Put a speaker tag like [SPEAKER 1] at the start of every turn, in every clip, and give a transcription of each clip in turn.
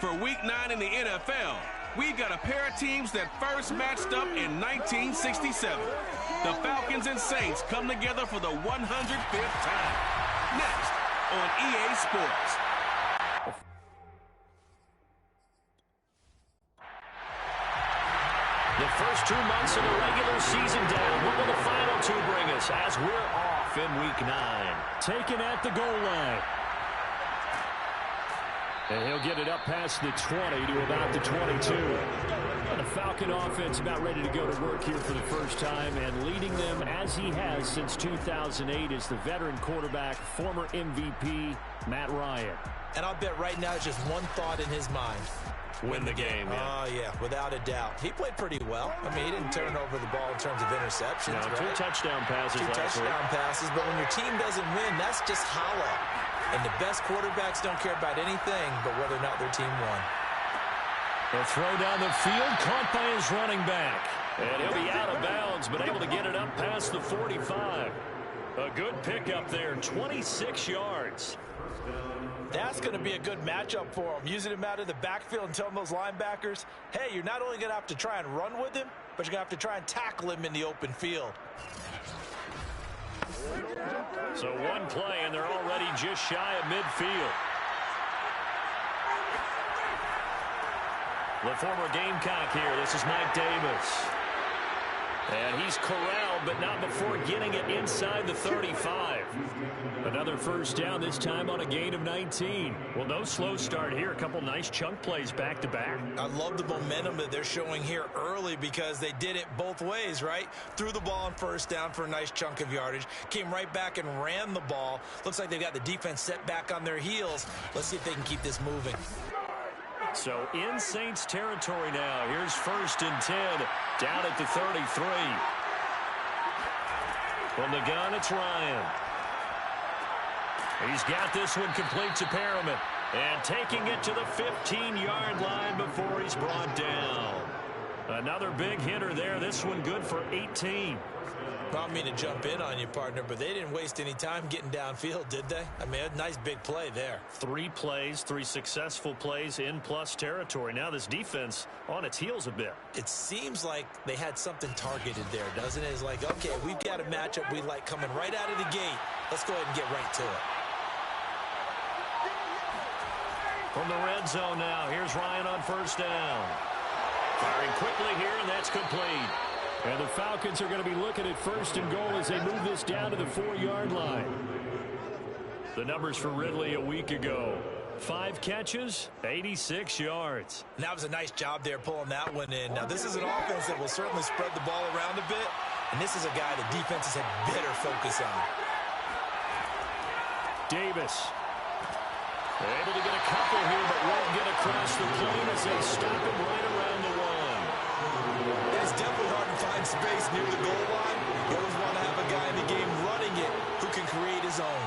[SPEAKER 1] For Week 9 in the NFL, we've got a pair of teams that first matched up in 1967. The Falcons and Saints come together for the 105th time. Next on EA Sports.
[SPEAKER 2] The first 2 months of the regular season down. What will the final 2 bring us as we're off in Week 9?
[SPEAKER 3] Taken at the goal line. And he'll get it up past the 20 to about the 22. The Falcon offense about ready to go to work here for the first time, and leading them as he has since 2008 is the veteran quarterback, former MVP, Matt Ryan.
[SPEAKER 4] And I'll bet right now it's just one thought in his mind.
[SPEAKER 2] Win the game, yeah.
[SPEAKER 4] Oh, yeah, without a doubt. He played pretty well. I mean, he didn't turn over the ball in terms of interceptions,
[SPEAKER 2] no,
[SPEAKER 4] right?
[SPEAKER 2] 2 touchdown passes.
[SPEAKER 4] 2 touchdown passes, but when your team doesn't win, that's just hollow. And the best quarterbacks don't care about anything but whether or not their team won.
[SPEAKER 3] The throw down the field, caught by his running back.
[SPEAKER 2] And he'll be out of bounds, but able to get it up past the 45. A good pickup there, 26 yards.
[SPEAKER 4] That's going to be a good matchup for him, using him out of the backfield and telling those linebackers, hey, you're not only going to have to try and run with him, but you're going to have to try and tackle him in the open field.
[SPEAKER 2] So 1 play, and they're already just shy of midfield. The former Gamecock here. This is Mike Davis. And he's corralled, but not before getting it inside the 35.
[SPEAKER 3] Another first down, this time on a gain of 19.
[SPEAKER 2] Well, no slow start here. A couple nice chunk plays back-to-back.
[SPEAKER 4] I love the momentum that they're showing here early because they did it both ways, right? Threw the ball on first down for a nice chunk of yardage. Came right back and ran the ball. Looks like they've got the defense set back on their heels. Let's see if they can keep this moving.
[SPEAKER 2] So in Saints territory now. Here's 1st and 10 down at the 33. From the gun, it's Ryan. He's got this one complete to Perriman. And taking it to the 15-yard line before he's brought down. Another big hitter there. This one good for 18.
[SPEAKER 4] I don't mean to jump in on you, partner, but they didn't waste any time getting downfield, did they? I mean, a nice big play there.
[SPEAKER 2] 3 plays, 3 successful plays in plus territory. Now this defense on its heels a bit.
[SPEAKER 4] It seems like they had something targeted there, doesn't it? It's like, okay, we've got a matchup we like coming right out of the gate. Let's go ahead and get right to it.
[SPEAKER 2] From the red zone now, here's Ryan on first down. Firing quickly here, and that's complete.
[SPEAKER 3] And the Falcons are going to be looking at 1st and goal as they move this down to the 4-yard line.
[SPEAKER 2] The numbers for Ridley a week ago. 5 catches, 86 yards.
[SPEAKER 4] And that was a nice job there pulling that one in. Now, this is an offense that will certainly spread the ball around a bit. And this is a guy that defenses have better focus on.
[SPEAKER 2] Davis. Able to get a couple here, but won't get across the plane as they stop him right around the 1.
[SPEAKER 4] It's definitely hard to find space near the goal line. You always want to have a guy in the game running it who can create his own.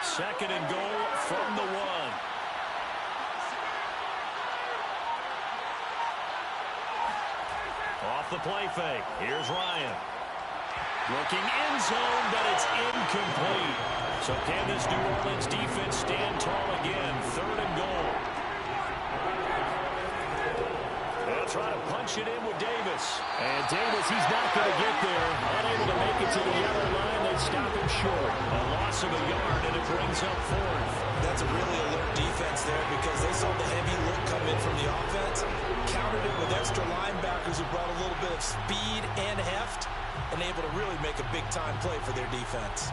[SPEAKER 2] Second and goal from the 1. Off the play fake. Here's Ryan. Looking end zone, but it's incomplete. So can this New Orleans defense stand tall again? 3rd and goal. They'll try to punch it in with Davis.
[SPEAKER 3] And Davis, he's not going to get there. Unable to make it to the yellow line. They stop him short.
[SPEAKER 2] A loss of a yard, and it brings up 4th.
[SPEAKER 4] That's a really alert defense there because they saw the heavy look come in from the offense. Countered it with extra linebackers who brought a little bit of speed and heft and able to really make a big-time play for their defense.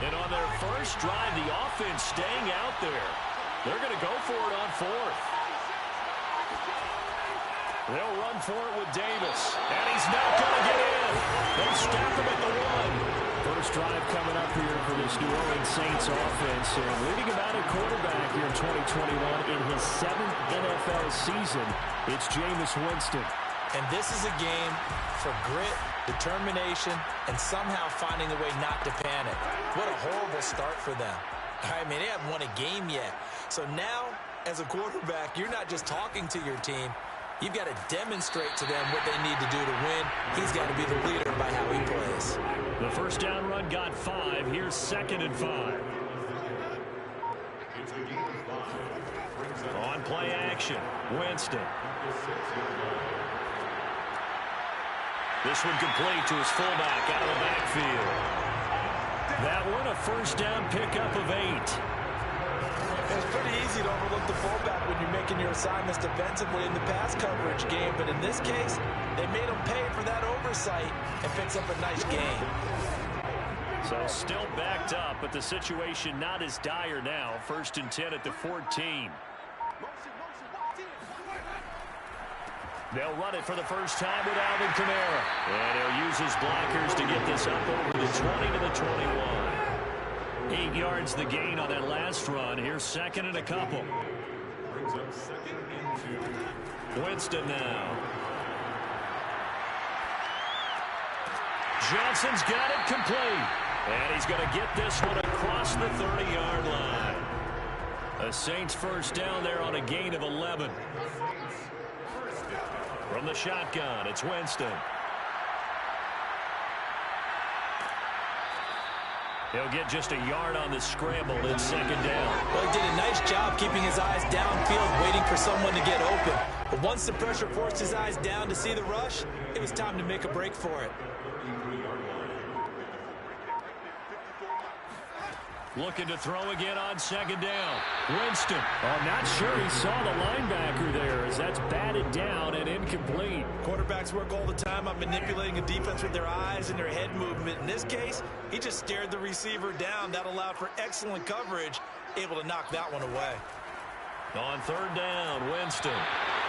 [SPEAKER 2] And on their first drive, the offense staying out there. They're going to go for it on 4th. They'll run for it with Davis. And he's not going to get in. They stop him at the 1.
[SPEAKER 3] First drive coming up here for this New Orleans Saints offense. And leading him out at quarterback here in 2021 in his 7th NFL season, it's Jameis Winston.
[SPEAKER 4] And this is a game for grit, determination, and somehow finding a way not to panic. What a horrible start for them. I mean, they haven't won a game yet. So now, as a quarterback, you're not just talking to your team. You've got to demonstrate to them what they need to do to win. He's got to be the leader by how he plays.
[SPEAKER 3] The first down run got 5. Here's 2nd and 5. On play action, Winston. This one complete to his fullback out of the backfield. That one a first down pickup of 8.
[SPEAKER 4] It's pretty easy to overlook the fullback when you're making your assignments defensively in the pass coverage game, but in this case, they made him pay for that oversight and picks up a nice gain.
[SPEAKER 3] So still backed up, but the situation not as dire now. 1st and 10 at the 14. They'll run it for the first time with Alvin Kamara. And he'll use his blockers to get this up over the 20 to the 21. 8 yards the gain on that last run. Here's 2nd and a couple. Winston now. Johnson's got it complete. And he's going to get this one across the 30-yard line. A Saints first down there on a gain of 11. From the shotgun, it's Winston. He'll get just a yard on the scramble in 2nd down.
[SPEAKER 4] Well, he did a nice job keeping his eyes downfield, waiting for someone to get open. But once the pressure forced his eyes down to see the rush, it was time to make a break for it.
[SPEAKER 3] Looking to throw again on 2nd down. Winston. I'm not sure he saw the linebacker there as that's batted down and incomplete.
[SPEAKER 4] Quarterbacks work all the time on manipulating a defense with their eyes and their head movement. In this case, he just stared the receiver down. That allowed for excellent coverage, able to knock that one away.
[SPEAKER 3] On 3rd down, Winston.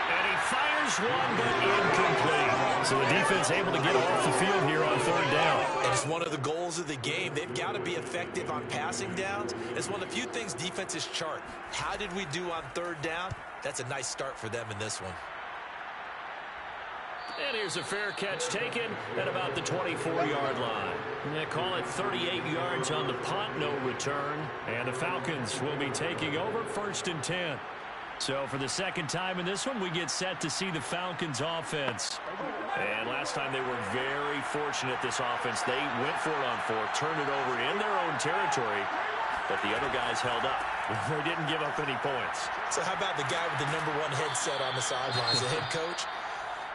[SPEAKER 3] And he fires one, but incomplete. So the defense able to get off the field here on 3rd down.
[SPEAKER 4] And it's one of the goals of the game. They've got to be effective on passing downs. It's one of the few things defenses chart. How did we do on 3rd down? That's a nice start for them in this one.
[SPEAKER 3] And here's a fair catch taken at about the 24-yard line. And they call it 38 yards on the punt, no return. And the Falcons will be taking over 1st and 10. So for the 2nd time in this one, we get set to see the Falcons offense. And last time they were very fortunate, this offense. They went for it on 4th, turned it over in their own territory, but the other guys held up. They didn't give up any points.
[SPEAKER 4] So how about the guy with the #1 headset on the sidelines, the head coach?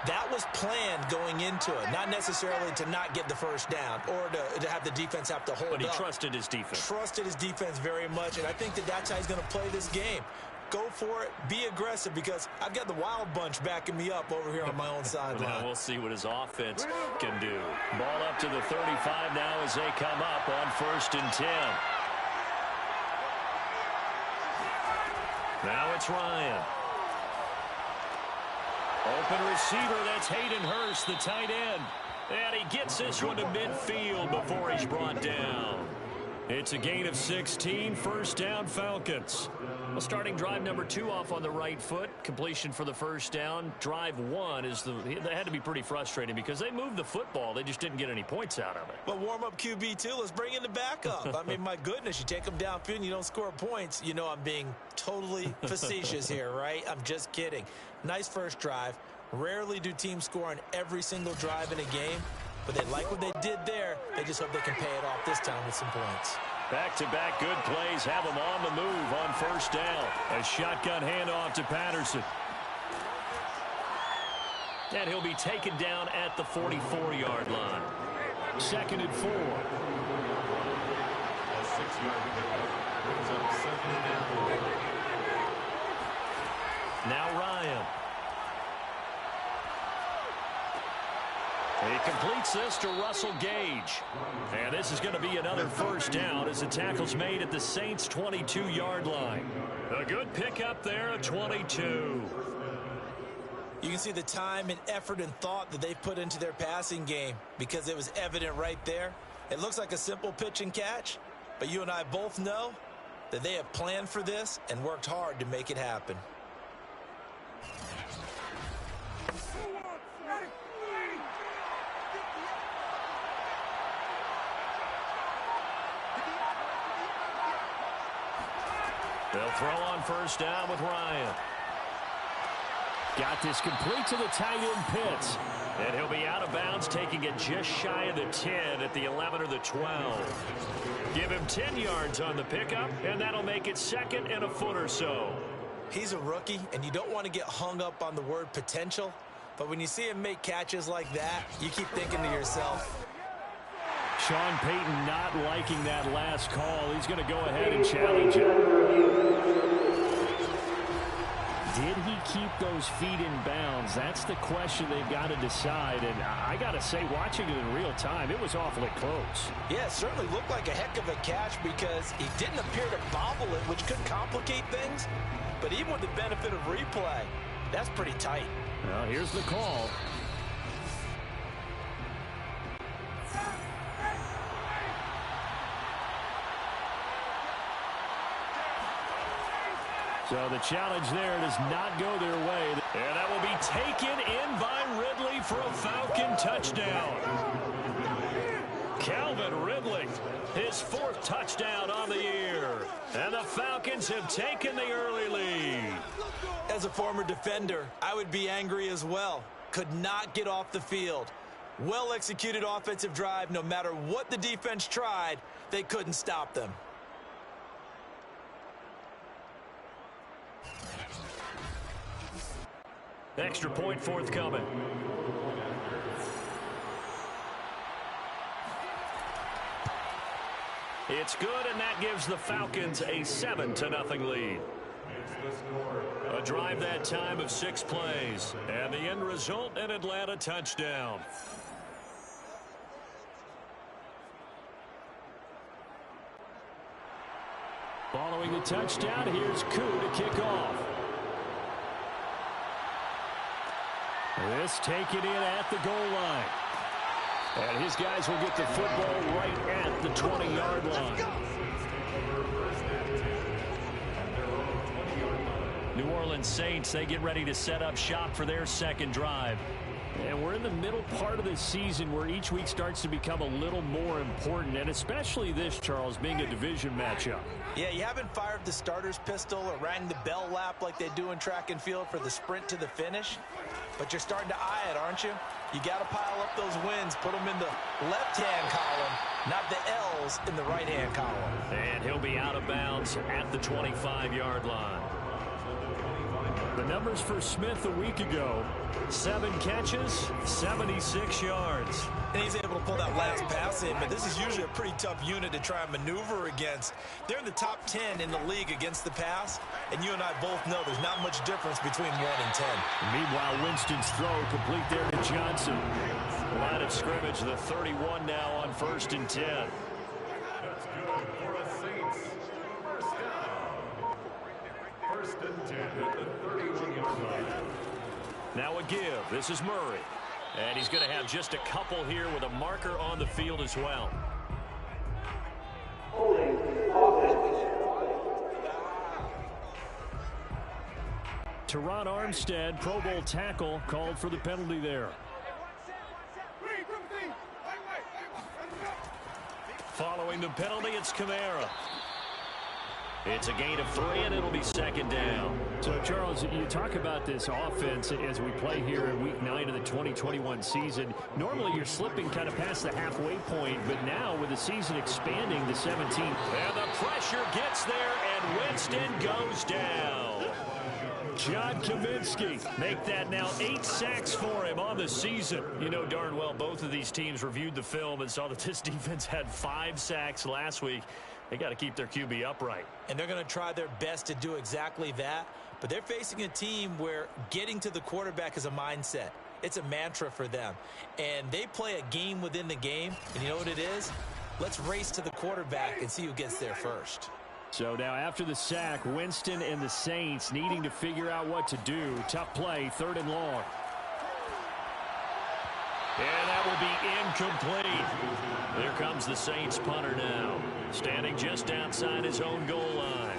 [SPEAKER 4] That was planned going into it, not necessarily to not get the first down or to have the defense have to hold up.
[SPEAKER 3] But he trusted his defense.
[SPEAKER 4] Trusted his defense very much, and I think that that's how he's going to play this game. Go for it, be aggressive, because I've got the wild bunch backing me up over here on my own sideline.
[SPEAKER 3] Now we'll see what his offense can do. Ball up to the 35 now as they come up on 1st and 10. Now it's Ryan. Open receiver, that's Hayden Hurst, the tight end. And he gets this one to midfield before he's brought down. It's a gain of 16, first down Falcons. Well, starting drive number 2 off on the right foot. Completion for the first down. Drive 1 is they had to be pretty frustrating because they moved the football. They just didn't get any points out of it.
[SPEAKER 4] But warm-up QB, too. Let's bring in the backup. I mean, my goodness, you take them downfield and you don't score points. You know I'm being totally facetious here, right? I'm just kidding. Nice first drive. Rarely do teams score on every single drive in a game, but they like what they did there. They just hope they can pay it off this time with some points.
[SPEAKER 3] Back-to-back good plays have them on the move on first down. A shotgun handoff to Patterson. And he'll be taken down at the 44-yard line. 2nd and 4. Now Ryan. He completes this to Russell Gage. And this is going to be another first down as the tackle's made at the Saints' 22-yard line. A good pickup there at 22.
[SPEAKER 4] You can see the time and effort and thought that they've put into their passing game because it was evident right there. It looks like a simple pitch and catch, but you and I both know that they have planned for this and worked hard to make it happen.
[SPEAKER 3] They'll throw on first down with Ryan. Got this complete to the tight end Pitts. And he'll be out of bounds, taking it just shy of the 10 at the 11 or the 12. Give him 10 yards on the pickup, and that'll make it second and a foot or so.
[SPEAKER 4] He's a rookie, and you don't want to get hung up on the word potential. But when you see him make catches like that, you keep thinking to yourself.
[SPEAKER 3] Sean Payton not liking that last call. He's going to go ahead and challenge it. Did he keep those feet in bounds? That's the question they've got to decide. And I got to say, watching it in real time, it was awfully close.
[SPEAKER 4] Yeah, it certainly looked like a heck of a catch because he didn't appear to bobble it, which could complicate things. But even with the benefit of replay, that's pretty tight.
[SPEAKER 3] Well, here's the call. So the challenge there does not go their way. And that will be taken in by Ridley for a Falcon touchdown. Calvin Ridley, his 4th touchdown on the year. And the Falcons have taken the early lead.
[SPEAKER 4] As a former defender, I would be angry as well. Could not get off the field. Well-executed offensive drive. No matter what the defense tried, they couldn't stop them.
[SPEAKER 3] Extra point forthcoming. It's good, and that gives the Falcons a 7-0 lead. A drive that time of 6 plays, and the end result, an Atlanta touchdown. Following the touchdown, here's Koo to kick off. This taken in at the goal line. And his guys will get the football right at the 20-yard line. New Orleans Saints, they get ready to set up shop for their second drive. And we're in the middle part of the season where each week starts to become a little more important, and especially this, Charles, being a division matchup.
[SPEAKER 4] Yeah, you haven't fired the starter's pistol or rang the bell lap like they do in track and field for the sprint to the finish, but you're starting to eye it, aren't you? You got to pile up those wins, put them in the left-hand column, not the L's in the right-hand column.
[SPEAKER 3] And he'll be out of bounds at the 25-yard line. The numbers for Smith a week ago: 7 catches, 76 yards.
[SPEAKER 4] And he's able to pull that last pass in, but this is usually a pretty tough unit to try and maneuver against. They're in the top 10 in the league against the pass, and you and I both know there's not much difference between 1 and 10.
[SPEAKER 3] Meanwhile, Winston's throw complete there to Johnson. Line of scrimmage, the 31 now on 1st and 10.
[SPEAKER 5] That's good for a Saints. First down. 1st and 10 at the 31-yard line.
[SPEAKER 3] Now a give. This is Murray. And he's going to have just a couple here with a marker on the field as well. Teron Armstead, Pro Bowl tackle, called for the penalty there. Following the penalty, it's Kamara. It's a gain of 3, and it'll be 2nd down. So, Charles, you talk about this offense as we play here in Week 9 of the 2021 season. Normally, you're slipping kind of past the halfway point, but now with the season expanding to 17. And the pressure gets there, and Winston goes down. John Kaminsky make that now 8 sacks for him on the season. You know darn well both of these teams reviewed the film and saw that this defense had 5 sacks last week. They got to keep their QB upright.
[SPEAKER 4] And they're going to try their best to do exactly that. But they're facing a team where getting to the quarterback is a mindset. It's a mantra for them. And they play a game within the game. And you know what it is? Let's race to the quarterback and see who gets there first.
[SPEAKER 3] So now after the sack, Winston and the Saints needing to figure out what to do. Tough play, 3rd and long. And that will be incomplete. There comes the Saints punter now, standing just outside his own goal line.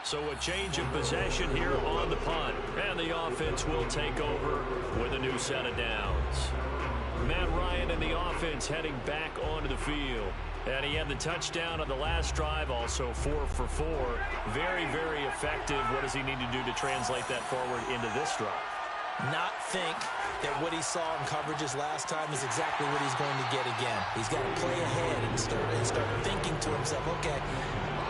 [SPEAKER 3] So a change of possession here on the punt. And the offense will take over with a new set of downs. Matt Ryan and the offense heading back onto the field. And he had the touchdown on the last drive, also 4 for 4. Very, very effective. What does he need to do to translate that forward into this drive?
[SPEAKER 4] Not think that what he saw in coverages last time is exactly what he's going to get again. He's got to play ahead and start thinking to himself, okay,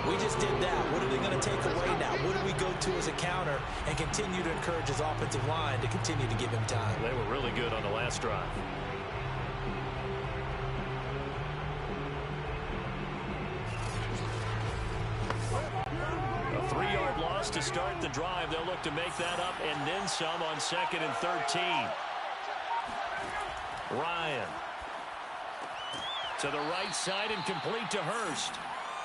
[SPEAKER 4] we just did that. What are they going to take away now? What do we go to as a counter? And continue to encourage his offensive line to continue to give him time.
[SPEAKER 3] They were really good on the last drive. A 3-yard loss to start the drive. They'll look to make that up and then some on 2nd and 13. Ryan to the right side and complete to Hurst.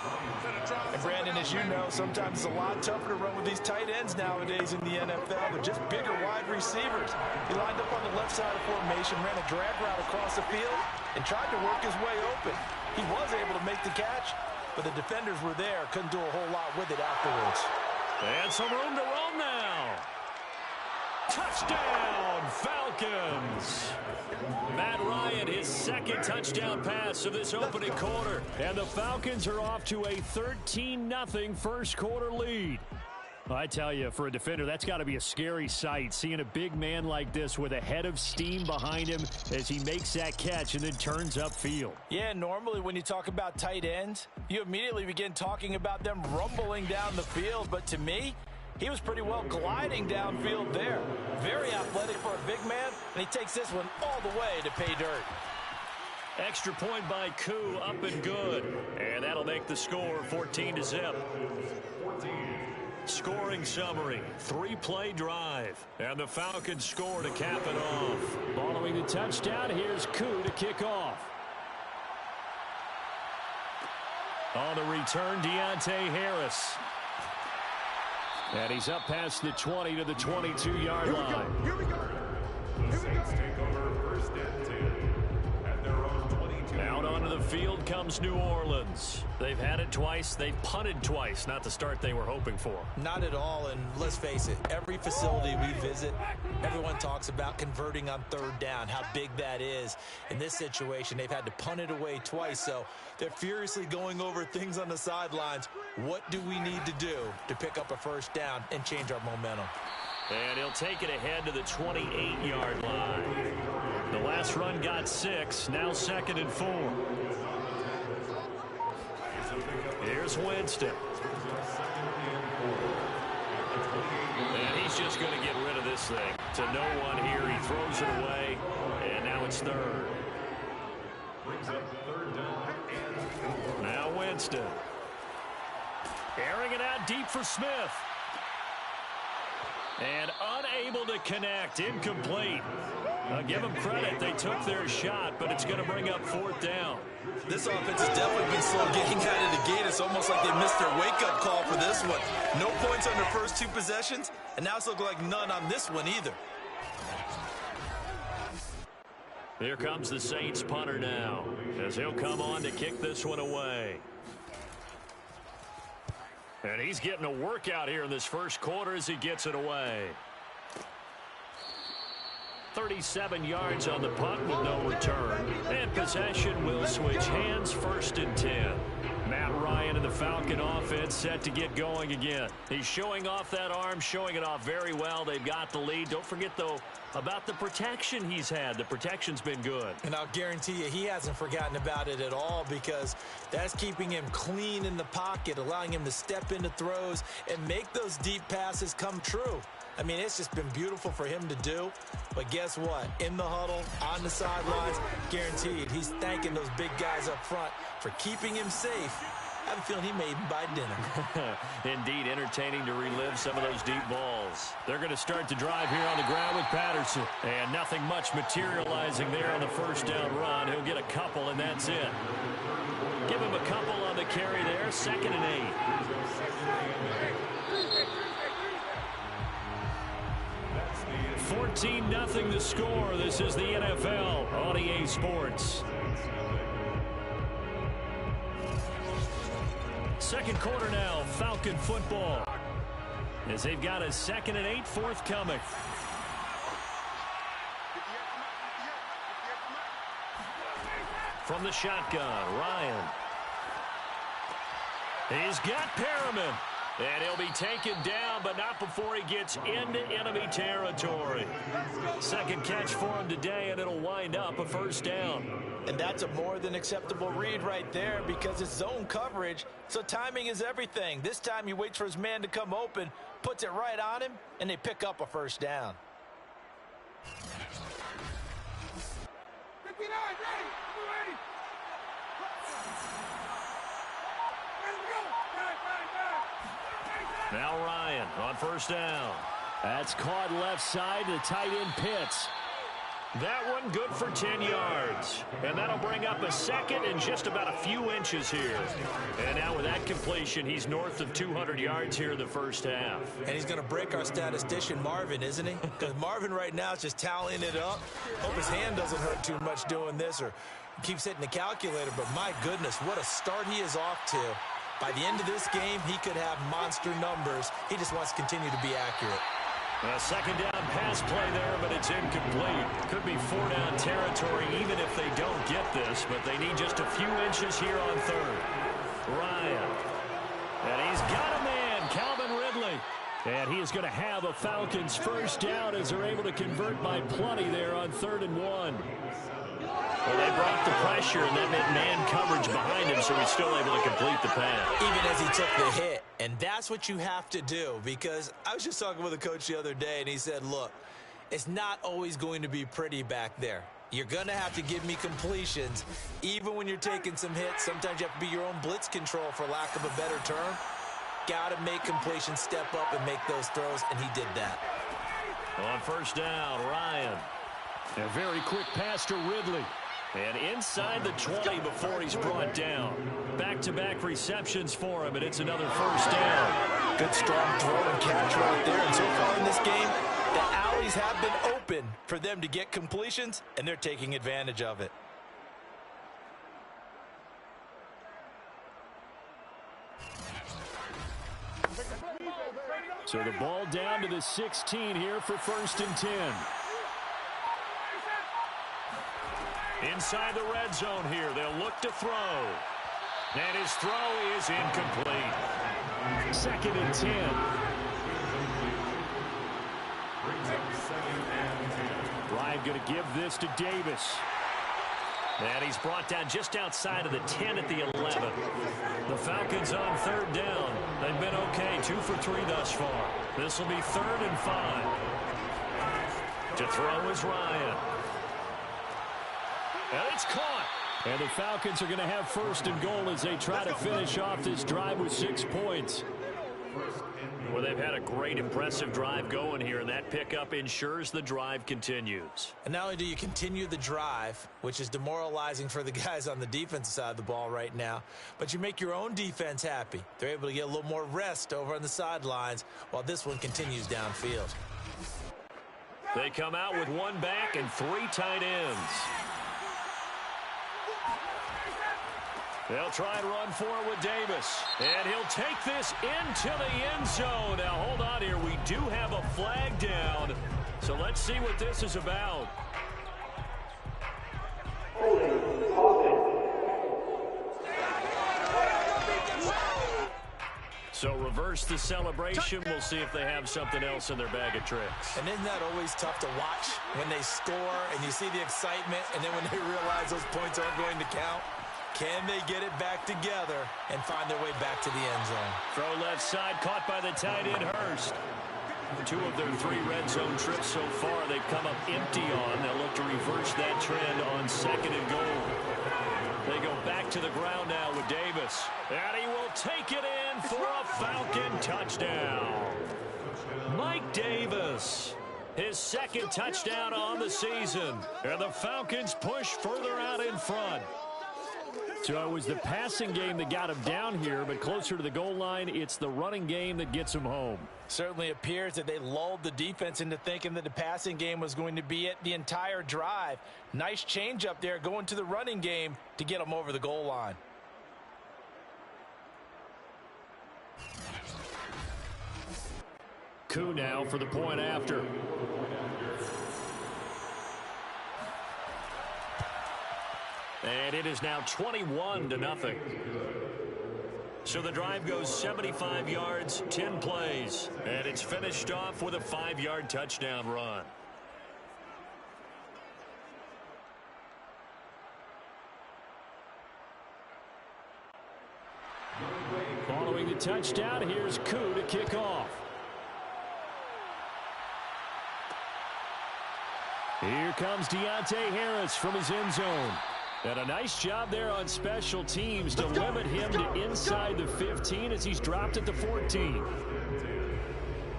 [SPEAKER 4] And Brandon, as you know, sometimes it's a lot tougher to run with these tight ends nowadays in the NFL. They're just bigger wide receivers. He lined up on the left side of formation, ran a drag route across the field, and tried to work his way open. He was able to make the catch, but the defenders were there. Couldn't do a whole lot with it afterwards.
[SPEAKER 3] And some room to roam now. Touchdown, Falcons. Matt Ryan, his 2nd touchdown pass of this opening quarter. And the Falcons are off to a 13-0 first quarter lead. I tell you, for a defender, that's got to be a scary sight, seeing a big man like this with a head of steam behind him as he makes that catch and then turns upfield.
[SPEAKER 4] Yeah, normally when you talk about tight ends, you immediately begin talking about them rumbling down the field. But to me, he was pretty well gliding downfield there. Very athletic for a big man, and he takes this one all the way to pay dirt.
[SPEAKER 3] Extra point by Koo, up and good. And that'll make the score 14-0. Scoring summary, 3-play drive. And the Falcons score to cap it off. Following the touchdown, here's Koo to kick off. On the return, Deontay Harris. And he's up past the 20 to the 22-yard line.
[SPEAKER 5] Here we go. The Saints take over 1st and 10 at their own 22.
[SPEAKER 3] Out onto the field comes New Orleans. They've had it twice. They've punted twice. Not the start they were hoping for.
[SPEAKER 4] Not at all, and let's face it, every facility we visit, everyone talks about converting on 3rd down, how big that is. In this situation, they've had to punt it away twice, so they're furiously going over things on the sidelines. What do we need to do to pick up a 1st down and change our momentum?
[SPEAKER 3] And he'll take it ahead to the 28-yard line. The last run got 6, now 2nd and 4. Here's Winston. And he's just going to get rid of this thing. To no one here. He throws it away, and now it's 3rd.
[SPEAKER 5] Brings up 3rd down and 4.
[SPEAKER 3] Now Winston. Airing it out deep for Smith. And unable to connect. Incomplete. Give them credit. They took their shot, but it's going to bring up 4th down.
[SPEAKER 4] This offense has definitely been slow getting out of the gate. It's almost like they missed their wake-up call for this one. No points on their first 2 possessions, and now it's looking like none on this one either.
[SPEAKER 3] Here comes the Saints punter now, as he'll come on to kick this one away. And he's getting a workout here in this first quarter as he gets it away. 37 yards on the punt with no return. And possession will switch hands, 1st and 10. Matt Ryan and the Falcon offense set to get going again. He's showing off that arm, showing it off very well. They've got the lead. Don't forget, though, about the protection he's had. The protection's been good.
[SPEAKER 4] And I'll guarantee you he hasn't forgotten about it at all, because that's keeping him clean in the pocket, allowing him to step into throws and make those deep passes come true. I mean, it's just been beautiful for him to do. But guess what? In the huddle, on the sidelines, guaranteed he's thanking those big guys up front for keeping him safe. I have a feeling he may even buy dinner.
[SPEAKER 3] Indeed, entertaining to relive some of those deep balls. They're going to start the drive here on the ground with Patterson. And nothing much materializing there on the 1st down run. He'll get a couple, and that's it. Give him a couple on the carry there, 2nd and 8. 14-0 the score. This is the NFL on EA Sports. Second quarter now, Falcon football, as they've got a 2nd and 8 forthcoming. from the shotgun. Ryan. He's got Perriman. And he'll be taken down, but not before he gets into enemy territory. Second catch for him today, and it'll wind up a first down.
[SPEAKER 4] And that's a more than acceptable read right there because it's zone coverage, so timing is everything. This time he waits for his man to come open, puts it right on him, and they pick up a first down.
[SPEAKER 3] Now Ryan on first down. That's caught left side to tight end Pitts. That one good for 10 yards. And that'll bring up a second and just about a few inches here. And now with that completion, he's north of 200 yards here in the first half.
[SPEAKER 4] And he's going to break our statistician Marvin, isn't he? Because Marvin right now is just tallying it up. Hope his hand doesn't hurt too much doing this or keeps hitting the calculator. But my goodness, what a start he is off to. By the end of this game, he could have monster numbers. He just wants to continue to be accurate.
[SPEAKER 3] A second down pass play there, but it's incomplete. Could be 4-down territory even if they don't get this, but they need just a few inches here on third. Ryan. And he's got a man, Calvin Ridley. And he is going to have a Falcons first down as they're able to convert by plenty there on 3rd and 1. Well, they brought the pressure, and that meant man coverage behind him, so he's still able to complete the pass.
[SPEAKER 4] Even as he took the hit. And that's what you have to do, because I was just talking with a coach the other day, and he said, look, it's not always going to be pretty back there. You're going to have to give me completions, even when you're taking some hits. Sometimes you have to be your own blitz control, for lack of a better term. Got to make completions, step up, and make those throws, and he did that.
[SPEAKER 3] On first down, Ryan. A very quick pass to Ridley. And inside the 20 before he's brought down. Back-to-back receptions for him, and it's another first down.
[SPEAKER 4] Good strong throw and catch right there. And so far in this game, the alleys have been open for them to get completions, and they're taking advantage of it.
[SPEAKER 3] So the ball down to the 16 here for 1st and 10. Inside the red zone here, they'll look to throw. And his throw is incomplete. 2nd and 10. Ryan going to give this to Davis. And he's brought down just outside of the 10 at the 11. The Falcons on 3rd down. They've been okay, 2 for 3 thus far. This will be 3rd and 5. To throw is Ryan. And it's caught. And the Falcons are going to have 1st and goal as they try to finish off this drive with 6 points. Well, they've had a great, impressive drive going here, and that pickup ensures the drive continues.
[SPEAKER 4] And not only do you continue the drive, which is demoralizing for the guys on the defensive side of the ball right now, but you make your own defense happy. They're able to get a little more rest over on the sidelines while this one continues downfield.
[SPEAKER 3] They come out with 1 back and 3 tight ends. They'll try and run for it with Davis. And he'll take this into the end zone. Now, hold on here. We do have a flag down. So let's see what this is about. So reverse the celebration. We'll see if they have something else in their bag of tricks.
[SPEAKER 4] And isn't that always tough to watch when they score and you see the excitement, and then when they realize those points aren't going to count? Can they get it back together and find their way back to the end zone?
[SPEAKER 3] Throw left side, caught by the tight end Hurst. 2 of their 3 red zone trips so far they've come up empty on. They'll look to reverse that trend on 2nd and goal. They go back to the ground now with Davis. And he will take it in for a Falcon touchdown. Mike Davis, his 2nd touchdown on the season. And the Falcons push further out in front. So it was the passing game that got him down here, but closer to the goal line, it's the running game that gets him home.
[SPEAKER 4] Certainly appears that they lulled the defense into thinking that the passing game was going to be it the entire drive. Nice change up there going to the running game to get them over the goal line.
[SPEAKER 3] Koo now for the point after. And it is now 21-0. So the drive goes 75 yards, 10 plays. And it's finished off with a 5-yard touchdown run. Following the touchdown, here's Koo to kick off. Here comes Deontay Harris from his end zone. And a nice job there on special teams to limit him to inside the 15 as he's dropped at the 14.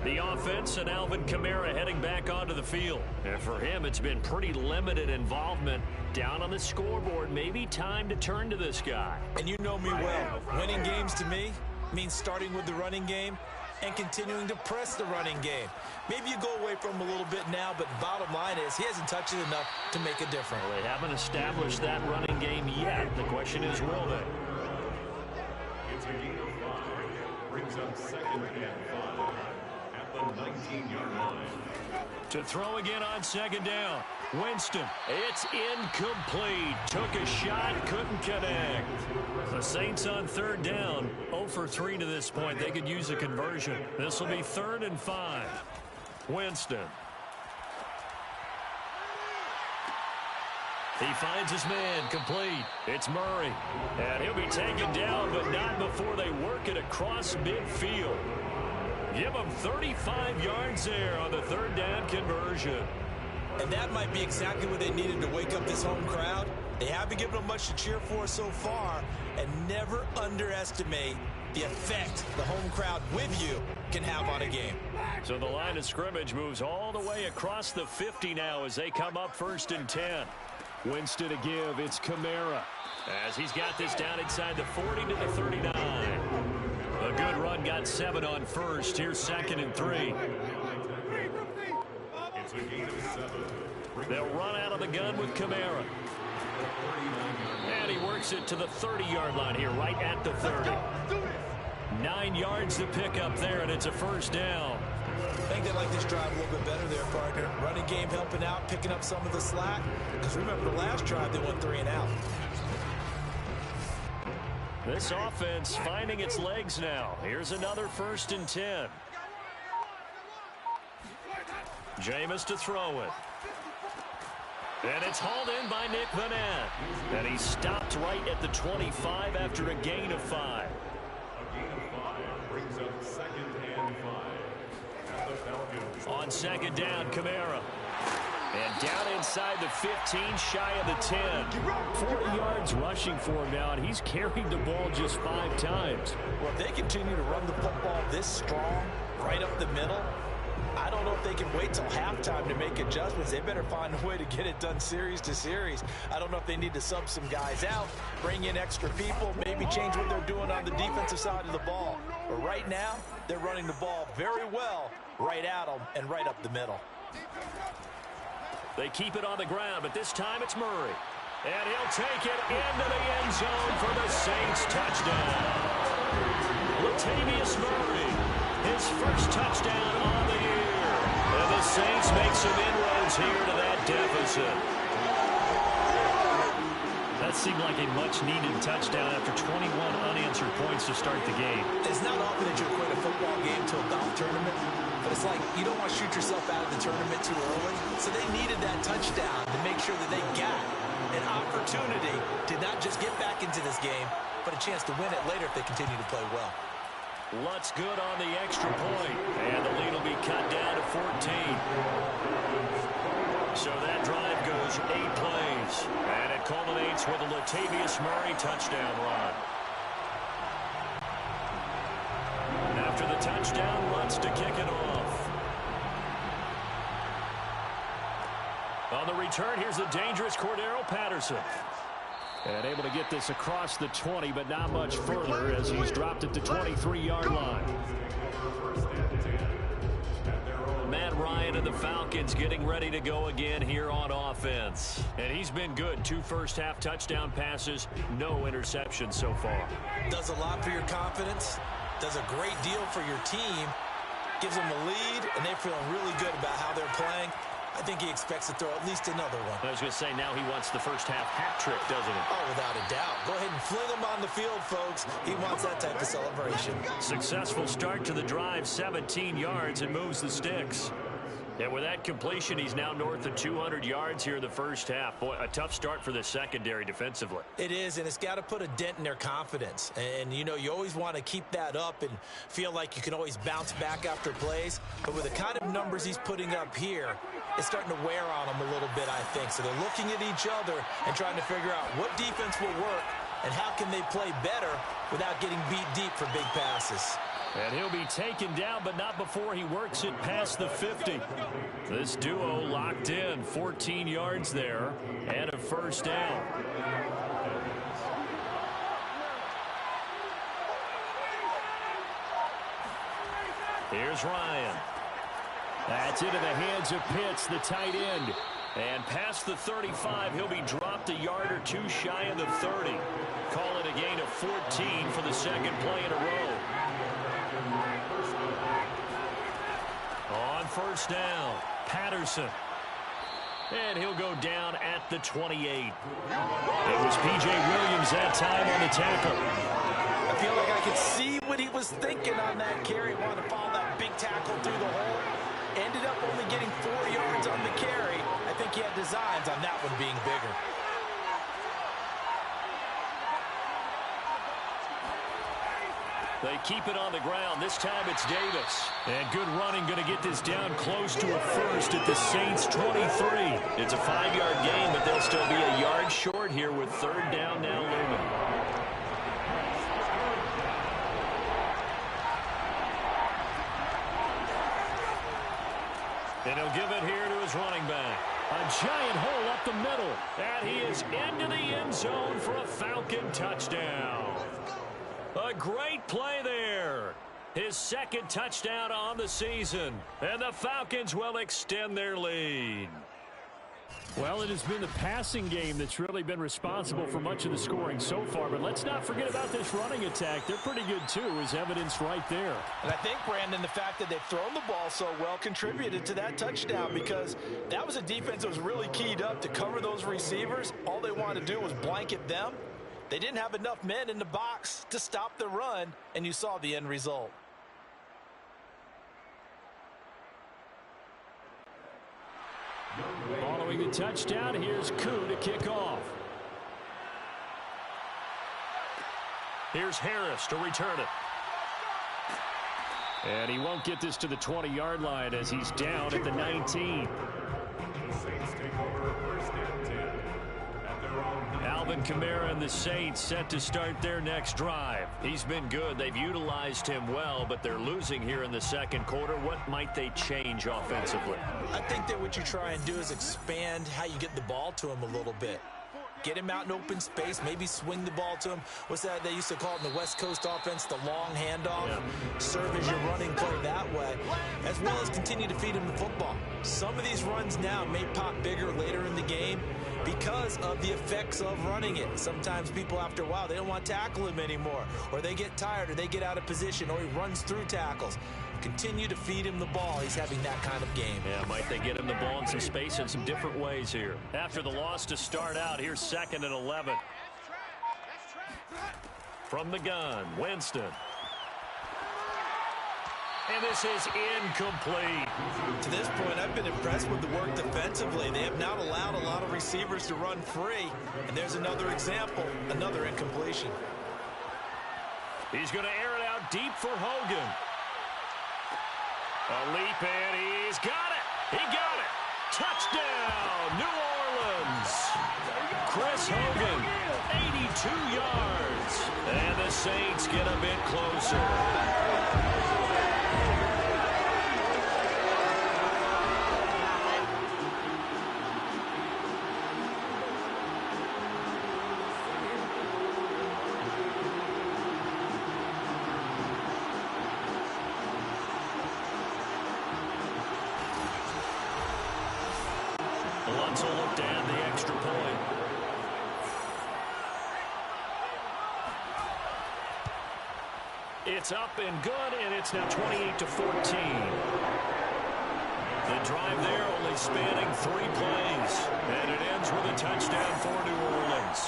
[SPEAKER 3] The offense and Alvin Kamara heading back onto the field. And for him, it's been pretty limited involvement. Down on the scoreboard, maybe time to turn to this guy.
[SPEAKER 4] And you know me well. Winning games to me means starting with the running game and continuing to press the running game. Maybe you go away from him a little bit now, but bottom line is he hasn't touched it enough to make a difference.
[SPEAKER 3] Well, they haven't established that running game yet. The question is, will they?
[SPEAKER 5] It's a gain of 5. Brings up 2nd and 5 at the 19-yard line.
[SPEAKER 3] To throw again on 2nd down. Winston, it's incomplete. Took a shot, couldn't connect. The Saints on 3rd down, 0 for 3 to this point. They could use a conversion. This will be 3rd and 5. Winston. He finds his man, complete. It's Murray. And he'll be taken down, but not before they work it across midfield. Give him 35 yards there on the 3rd down conversion.
[SPEAKER 4] And that might be exactly what they needed to wake up this home crowd. They haven't given them much to cheer for so far, and never underestimate the effect the home crowd with you can have on a game.
[SPEAKER 3] So the line of scrimmage moves all the way across the 50 now as they come up 1st and 10. Winston to give, it's Kamara. As he's got this down inside the 40 to the 39. A good run, got 7 on 1st. Here's 2nd and 3.
[SPEAKER 5] It's a gain of 7.
[SPEAKER 3] They'll run out of the gun with Kamara. And he works it to the 30-yard line here, right at the 30. 9 yards to pick up there, and it's a 1st down.
[SPEAKER 4] I think they like this drive a little bit better there, partner. Running game helping out, picking up some of the slack. Because remember, the last drive, they went 3 and out.
[SPEAKER 3] This offense finding its legs now. Here's another 1st and 10. Jameis to throw it. And it's hauled in by Nick Vanette. And he stopped right at the 25 after a gain of 5.
[SPEAKER 5] A gain of 5 brings up 2nd and 5 at the Falcons.
[SPEAKER 3] On 2nd down, Kamara. And down inside the 15, shy of the 10. 40 yards rushing for him now, and he's carried the ball just 5 times.
[SPEAKER 4] Well, if they continue to run the football this strong, right up the middle, I don't know if they can wait till halftime to make adjustments. They better find a way to get it done series to series. I don't know if they need to sub some guys out, bring in extra people, maybe change what they're doing on the defensive side of the ball. But right now, they're running the ball very well right at them and right up the middle.
[SPEAKER 3] They keep it on the ground, but this time it's Murray. And he'll take it into the end zone for the Saints touchdown. Latavius Murray, his first touchdown on the year. And the Saints make some inroads here to that deficit. That seemed like a much-needed touchdown after 21 unanswered points to start the game.
[SPEAKER 4] It's not often that you equate a football game to a golf tournament, but it's like you don't want to shoot yourself out of the tournament too early. So they needed that touchdown to make sure that they got an opportunity to not just get back into this game, but a chance to win it later if they continue to play well.
[SPEAKER 3] Lutz good on the extra point, and the lead will be cut down to 14. So that drive goes 8 plays, and it culminates with a Latavius Murray touchdown run. After the touchdown, Lutz to kick it off. On the return, here's the dangerous Cordero Patterson. And able to get this across the 20, but not much further as he's dropped at the 23-yard line. Matt Ryan and the Falcons getting ready to go again here on offense. And he's been good. 2 first-half touchdown passes, no interceptions so far.
[SPEAKER 4] Does a lot for your confidence, does a great deal for your team, gives them a lead, and they're feeling really good about how they're playing. I think he expects to throw at least another one.
[SPEAKER 3] I was going to say, now he wants the first half hat trick, doesn't he?
[SPEAKER 4] Oh, without a doubt. Go ahead and fling him on the field, folks. He wants that type of celebration.
[SPEAKER 3] Successful start to the drive, 17 yards, and moves the sticks. And with that completion, he's now north of 200 yards here in the first half. Boy, a tough start for the secondary defensively.
[SPEAKER 4] It is, and it's got to put a dent in their confidence. And, you know, you always want to keep that up and feel like you can always bounce back after plays. But with the kind of numbers he's putting up here, it's starting to wear on them a little bit, I think. So they're looking at each other and trying to figure out what defense will work and how can they play better without getting beat deep for big passes.
[SPEAKER 3] And he'll be taken down, but not before he works it past the 50. This duo locked in, 14 yards there, and a first down. Here's Ryan. That's into the hands of Pitts, the tight end. And past the 35, he'll be dropped a yard or two shy of the 30. Call it a gain of 14 for the second play in a row. On first down, Patterson. And he'll go down at the 28. It was P.J. Williams that time on the tackle.
[SPEAKER 4] I feel like I could see what he was thinking on that carry. Wanted to follow that big tackle through the hole. Ended up only getting 4 yards on the carry. I think he had designs on that one being bigger.
[SPEAKER 3] They keep it on the ground. This time it's Davis. And good running, going to get this down close to a first at the Saints' 23. It's a 5-yard gain, but they'll still be a yard short here with third down now looming. And he'll give it here to his running back. A giant hole up the middle. And he is into the end zone for a Falcon touchdown. A great play there. His second touchdown on the season. And the Falcons will extend their lead. Well, it has been the passing game that's really been responsible for much of the scoring so far. But let's not forget about this running attack. They're pretty good, too, as evidenced right there.
[SPEAKER 4] And I think, Brandon, the fact that they've thrown the ball so well contributed to that touchdown, because that was a defense that was really keyed up to cover those receivers. All they wanted to do was blanket them. They didn't have enough men in the box to stop the run, and you saw the end result.
[SPEAKER 3] Following the touchdown, here's Koo to kick off. Here's Harris to return it. And he won't get this to the 20-yard line as he's down at the 19.
[SPEAKER 5] Saints take over first and 10 at their own.
[SPEAKER 3] Alvin Kamara and the Saints set to start their next drive. He's been good. They've utilized him well, but they're losing here in the second quarter. What might they change offensively?
[SPEAKER 4] I think that what you try and do is expand how you get the ball to him a little bit. Get him out in open space, maybe swing the ball to him. What's that they used to call it in the West Coast offense, the long handoff? Yeah. Serve as your running play that way, as well as continue to feed him the football. Some of these runs now may pop bigger later in the game because of the effects of running it. Sometimes people, after a while, they don't want to tackle him anymore, or they get tired, or they get out of position, or he runs through tackles. Continue to feed him the ball. He's having that kind of game.
[SPEAKER 3] Yeah, might they get him the ball in some space in some different ways here. After the loss to start out, here's 2nd and 11. From the gun, Winston. And this is incomplete.
[SPEAKER 4] To this point, I've been impressed with the work defensively. They have not allowed a lot of receivers to run free. And there's another example, another incompletion.
[SPEAKER 3] He's going to air it out deep for Hogan. A leap, and he's got it. He got it. Touchdown, New Orleans. Chris Hogan, 82 yards. And the Saints get a bit closer. Alonso looked at the extra point. It's up and good, and it's now 28-14. The
[SPEAKER 2] drive there only spanning 3 plays. And it ends with a touchdown for New Orleans.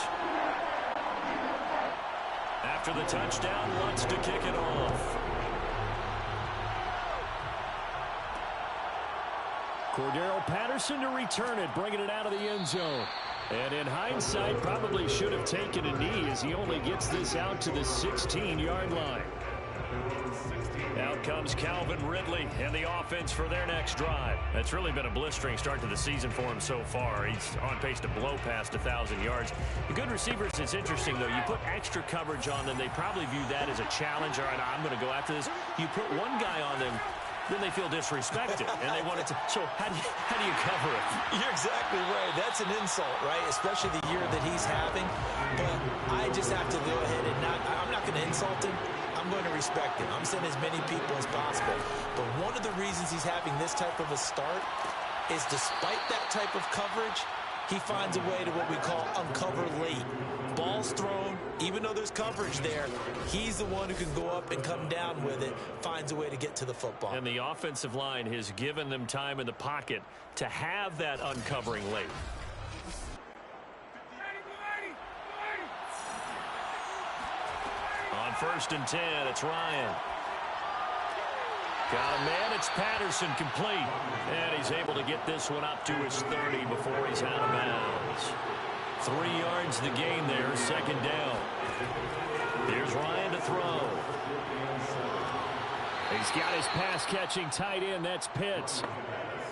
[SPEAKER 2] After the touchdown, Lutz to kick it off.
[SPEAKER 3] Cordero Patterson to return it, bringing it out of the end zone. And in hindsight, probably should have taken a knee as he only gets this out to the 16-yard line. Out comes Calvin Ridley and the offense for their next drive.
[SPEAKER 2] It's really been a blistering start to the season for him so far. He's on pace to blow past 1,000 yards. The good receivers, it's interesting, though. You put extra coverage on them, they probably view that as a challenge. All right, I'm going to go after this. You put one guy on them, then they feel disrespected, and they want it to. So how do you cover it?
[SPEAKER 4] You're exactly right. That's an insult, right? Especially the year that he's having. But I just have to go ahead and I'm not going to insult him. I'm going to respect him. I'm sending as many people as possible. But one of the reasons he's having this type of a start is despite that type of coverage, he finds a way to what we call uncover late. Ball's thrown, even though there's coverage there, he's the one who can go up and come down with it, finds a way to get to the football.
[SPEAKER 2] And the offensive line has given them time in the pocket to have that uncovering late. On 1st and 10, it's Ryan. Got a man, it's Patterson, complete. And he's able to get this one up to his 30 before he's out of bounds. 3 yards the gain there, 2nd down. Here's Ryan to throw.
[SPEAKER 3] He's got his pass-catching tight end, that's Pitts.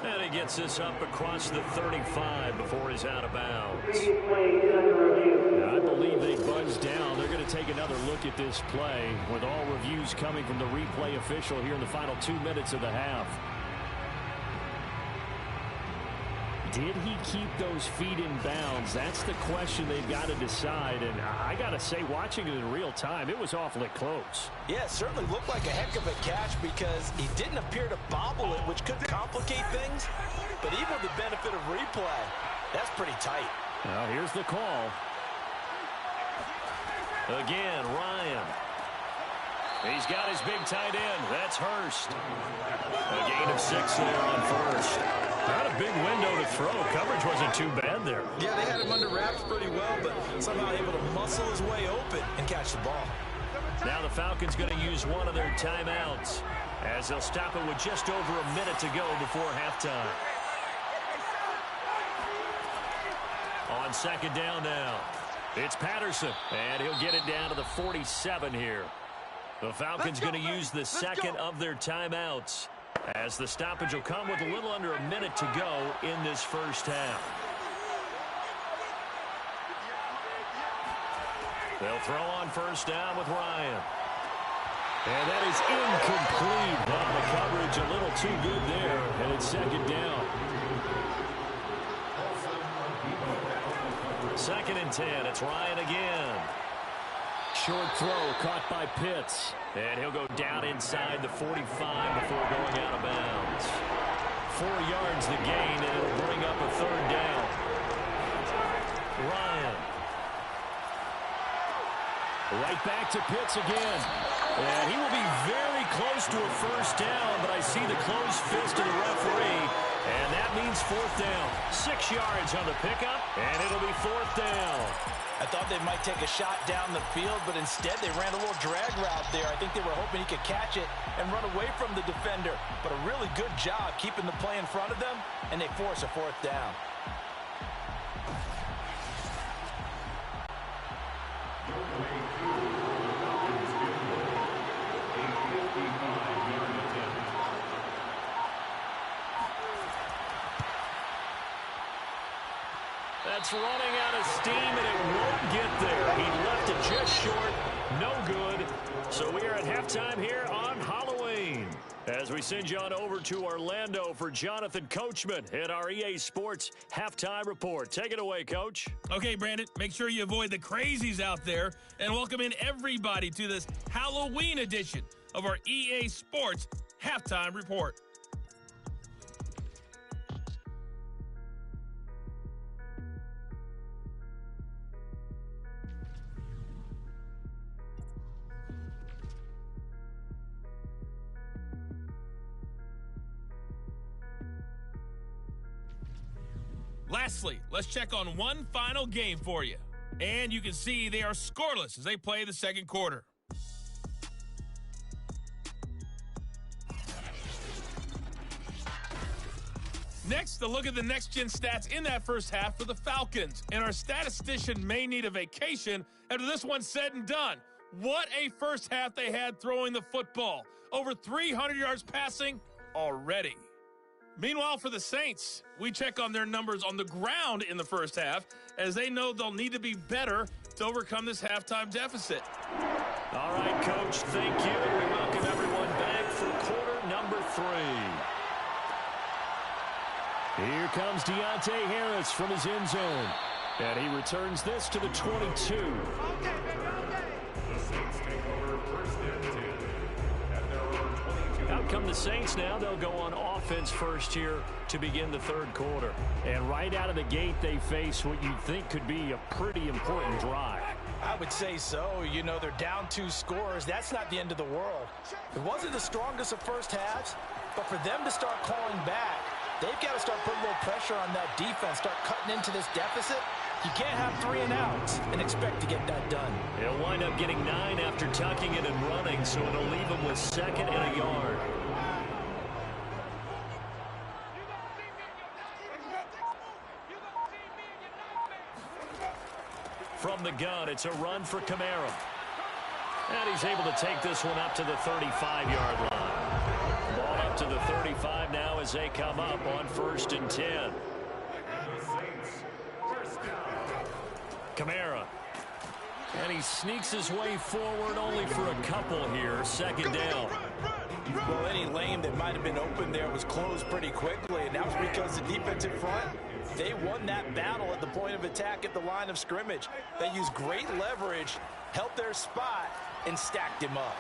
[SPEAKER 2] And he gets this up across the 35 before he's out of bounds.
[SPEAKER 3] I believe they buzzed down. They're going to take another look at this play with all reviews coming from the replay official here in the final 2 minutes of the half. Did he keep those feet in bounds? That's the question they've got to decide. And I got to say, watching it in real time, it was awfully close.
[SPEAKER 4] Yeah, it certainly looked like a heck of a catch because he didn't appear to bobble it, which could complicate things. But even with the benefit of replay, that's pretty tight.
[SPEAKER 3] Now, here's the call.
[SPEAKER 2] Again, Ryan. He's got his big tight end. That's Hurst. A gain of 6 there on 1st. Not a big window to throw. Coverage wasn't too bad there.
[SPEAKER 4] Yeah, they had him under wraps pretty well, but somehow able to muscle his way open and catch the ball.
[SPEAKER 2] Now the Falcons going to use one of their timeouts as they'll stop it with just over a minute to go before halftime. On 2nd down now, it's Patterson, and he'll get it down to the 47 here. The Falcons going to use the second of their timeouts as the stoppage will come with a little under a minute to go in this first half. They'll throw on 1st down with Ryan.
[SPEAKER 3] And that is incomplete. The coverage a little too good there, and it's 2nd down.
[SPEAKER 2] 2nd and 10, it's Ryan again.
[SPEAKER 3] Short throw caught by Pitts.
[SPEAKER 2] And he'll go down inside the 45 before going out of bounds.
[SPEAKER 3] 4 yards the gain, and it'll bring up a 3rd down.
[SPEAKER 2] Ryan.
[SPEAKER 3] Right back to Pitts again. And he will be very close to a 1st down, but I see the closed fist of the referee, and that means 4th down.
[SPEAKER 2] 6 yards on the pickup, and it'll be 4th down.
[SPEAKER 4] I thought they might take a shot down the field, but instead they ran a little drag route there. I think they were hoping he could catch it and run away from the defender. But a really good job keeping the play in front of them, and they force a 4th down.
[SPEAKER 2] That's running out of steam, and it won't get there. He left it just short. No good. So we are at halftime here on Halloween, as we send you on over to Orlando for Jonathan Coachman at our EA Sports Halftime Report. Take it away, Coach.
[SPEAKER 1] Okay, Brandon, make sure you avoid the crazies out there and welcome in everybody to this Halloween edition of our EA Sports Halftime Report. Lastly, let's check on one final game for you. And you can see they are scoreless as they play the second quarter. Next, a look at the next-gen stats in that first half for the Falcons. And our statistician may need a vacation after this one's said and done. What a first half they had throwing the football. Over 300 yards passing already. Meanwhile, for the Saints, we check on their numbers on the ground in the first half, as they know they'll need to be better to overcome this halftime deficit.
[SPEAKER 3] All right, Coach, thank you. We welcome everyone back for quarter number 3. Here comes Deontay Harris from his end zone. And he returns this to the 22.
[SPEAKER 5] The Saints take over first and 10 at their own 22.
[SPEAKER 3] Out come the Saints now. They'll go on offense first here to begin the third quarter. And right out of the gate, they face what you'd think could be a pretty important drive.
[SPEAKER 4] I would say so. You know, they're down 2 scores. That's not the end of the world. It wasn't the strongest of first halves, but for them to start calling back, they've got to start putting a little pressure on that defense, start cutting into this deficit. You can't have 3 and outs and expect to get that done.
[SPEAKER 3] He'll wind up getting 9 after tucking it and running, so it'll leave him with 2nd and a yard. From the gun, it's a run for Kamara. And he's able to take this one up to the 35-yard line. Ball up to the 35 now as they come up on 1st and 10. Kamara. And he sneaks his way forward only for a couple here. 2nd down.
[SPEAKER 4] Well, any lane that might have been open there was closed pretty quickly, and that was because the defensive front, they won that battle at the point of attack at the line of scrimmage. They used great leverage, held their spot, and stacked him up.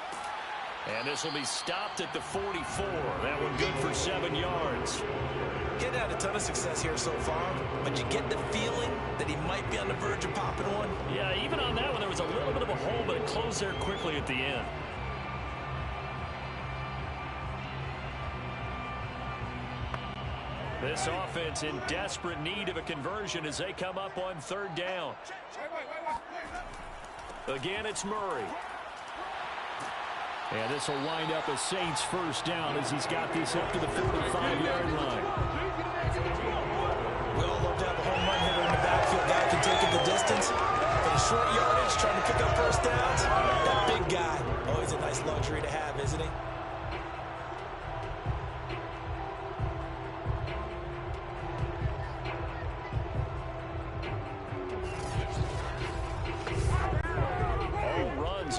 [SPEAKER 3] And this will be stopped at the 44. That one good for 7 yards.
[SPEAKER 4] He had a ton of success here so far, but you get the feeling that he might be on the verge of popping one.
[SPEAKER 3] Yeah, even on that one, there was a little bit of a hole, but it closed there quickly at the end. This offense in desperate need of a conversion as they come up on 3rd down. Again, it's Murray. And this will wind up a Saints 1st down as he's got this up to the 45-yard line.
[SPEAKER 4] We all love to have a home run hitter in the backfield. Guy can take it the distance. For the short yardage, trying to pick up 1st downs. That big guy, always a nice luxury to have, isn't he?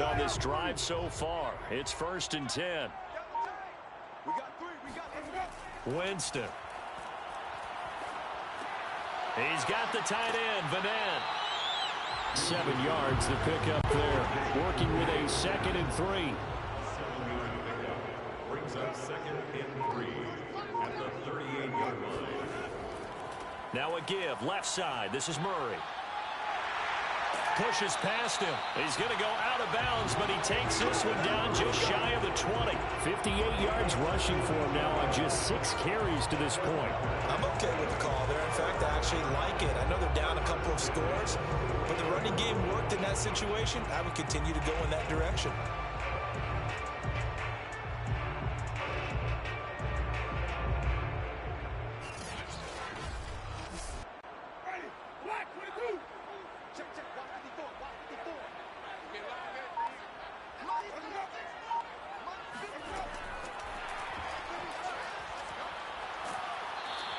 [SPEAKER 3] On this drive so far. It's 1st and 10. Winston. He's got the tight end, Vanette. 7 yards to pick up there. Working with a 2nd and 3.
[SPEAKER 5] 7-yard pickup brings up 2nd and 3 at the 38-yard line.
[SPEAKER 3] Now a give, left side. This is Murray. Pushes past him. He's going to go out of bounds, but he takes this one down just shy of the 20. 58 yards rushing for him now on just 6 carries to this point.
[SPEAKER 4] I'm okay with the call there. In fact, I actually like it. I know they're down a couple of scores, but the running game worked in that situation. I would continue to go in that direction.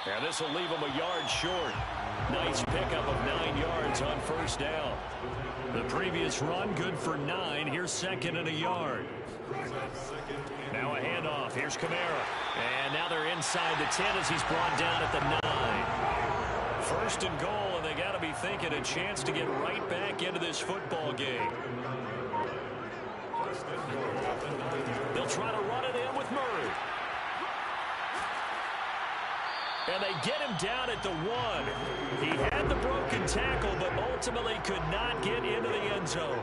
[SPEAKER 3] And this will leave him a yard short. Nice pickup of 9 yards on 1st down. The previous run good for 9. Here's 2nd and a yard. Now a handoff. Here's Kamara. And now they're inside the 10 as he's brought down at the 9. 1st and goal, and they got to be thinking a chance to get right back into this football game. They'll try to run it in with Murray. And they get him down at the 1. He had the broken tackle, but ultimately could not get into the end zone.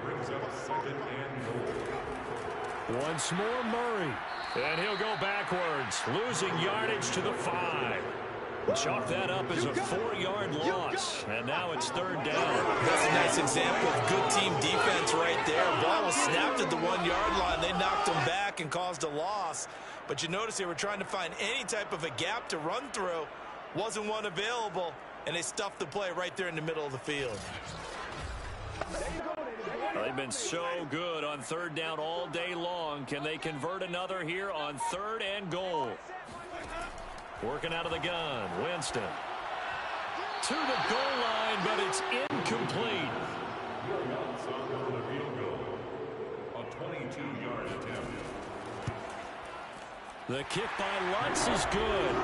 [SPEAKER 5] Brings up 2nd and 4.
[SPEAKER 3] Once more, Murray. And he'll go backwards, losing yardage to the 5. Chalk that up as a 4-yard loss. And now it's third down.
[SPEAKER 4] That's a nice example of good team defense right there. Ball was snapped at the 1-yard line. They knocked him back and caused a loss. But you notice they were trying to find any type of a gap to run through. Wasn't one available, and they stuffed the play right there in the middle of the field.
[SPEAKER 3] They've been so good on third down all day long. Can they convert another here on 3rd and goal? Working out of the gun, Winston. To the goal line, but it's incomplete.
[SPEAKER 5] On the field goal. A 22-yard attempt.
[SPEAKER 3] The kick by Lutz is good.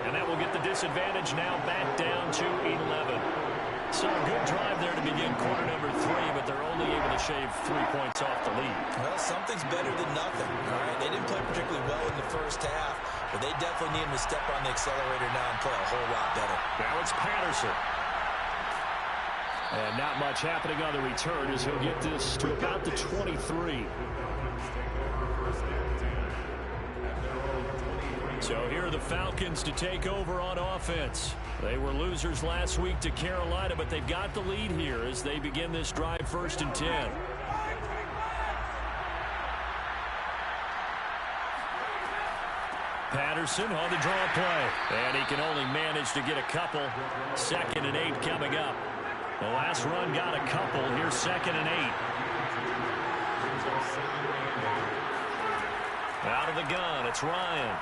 [SPEAKER 3] And that will get the disadvantage now back down to 11. So a good drive there to begin quarter number 3, but they're only able to shave 3 points off the lead.
[SPEAKER 4] Well, something's better than nothing. All right, they didn't play particularly well in the first half, but they definitely need him to step on the accelerator now and play a whole lot better.
[SPEAKER 3] Now it's Patterson. And not much happening on the return as he'll get this to about the 23. So here are the Falcons to take over on offense. They were losers last week to Carolina, but they've got the lead here as they begin this drive 1st and 10. Patterson on the draw play. And he can only manage to get a couple. 2nd and 8 coming up. The last run got a couple. Here's 2nd and 8. Out of the gun, it's Ryan.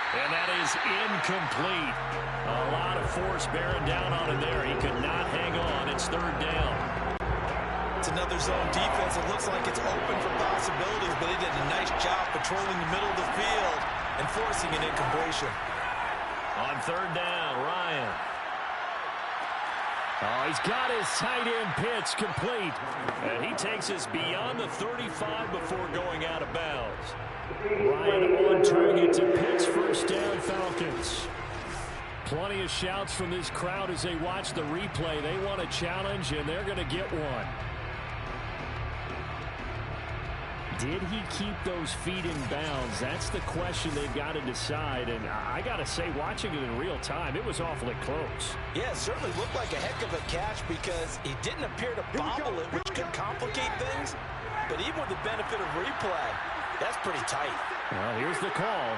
[SPEAKER 3] And that is incomplete. A lot of force bearing down on him there. He could not hang on. It's 3rd down.
[SPEAKER 4] It's another zone defense. It looks like it's open for possibilities, but he did a nice job patrolling the middle of the field and forcing an incompletion.
[SPEAKER 3] On 3rd down, Ryan. Oh, he's got his tight end pitch complete. And he takes us beyond the 35 before going out of bounds. Ryan on target to Pitts, 1st down Falcons. Plenty of shouts from this crowd as they watch the replay. They want a challenge, and they're going to get one. Did he keep those feet in bounds? That's the question they've got to decide. And I got to say, watching it in real time, it was awfully close.
[SPEAKER 4] Yeah, it certainly looked like a heck of a catch because he didn't appear to bobble it, which could complicate things. But even with the benefit of replay, that's pretty tight.
[SPEAKER 3] Well, here's the call.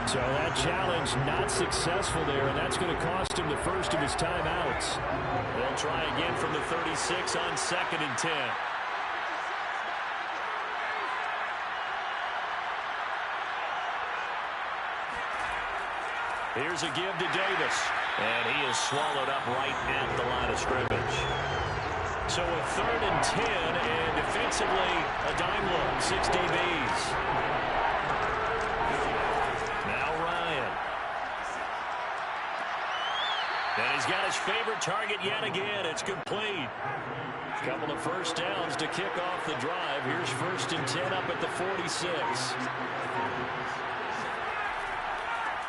[SPEAKER 3] So that challenge not successful there, and that's going to cost him the first of his timeouts. They'll try again from the 36 on 2nd and 10. Here's a give to Davis. And he is swallowed up right at the line of scrimmage. So a 3rd and 10, and defensively, a dime look, 6 DBs. Now Ryan. And he's got his favorite target yet again. It's complete. Couple of 1st downs to kick off the drive. Here's 1st and 10 up at the 46.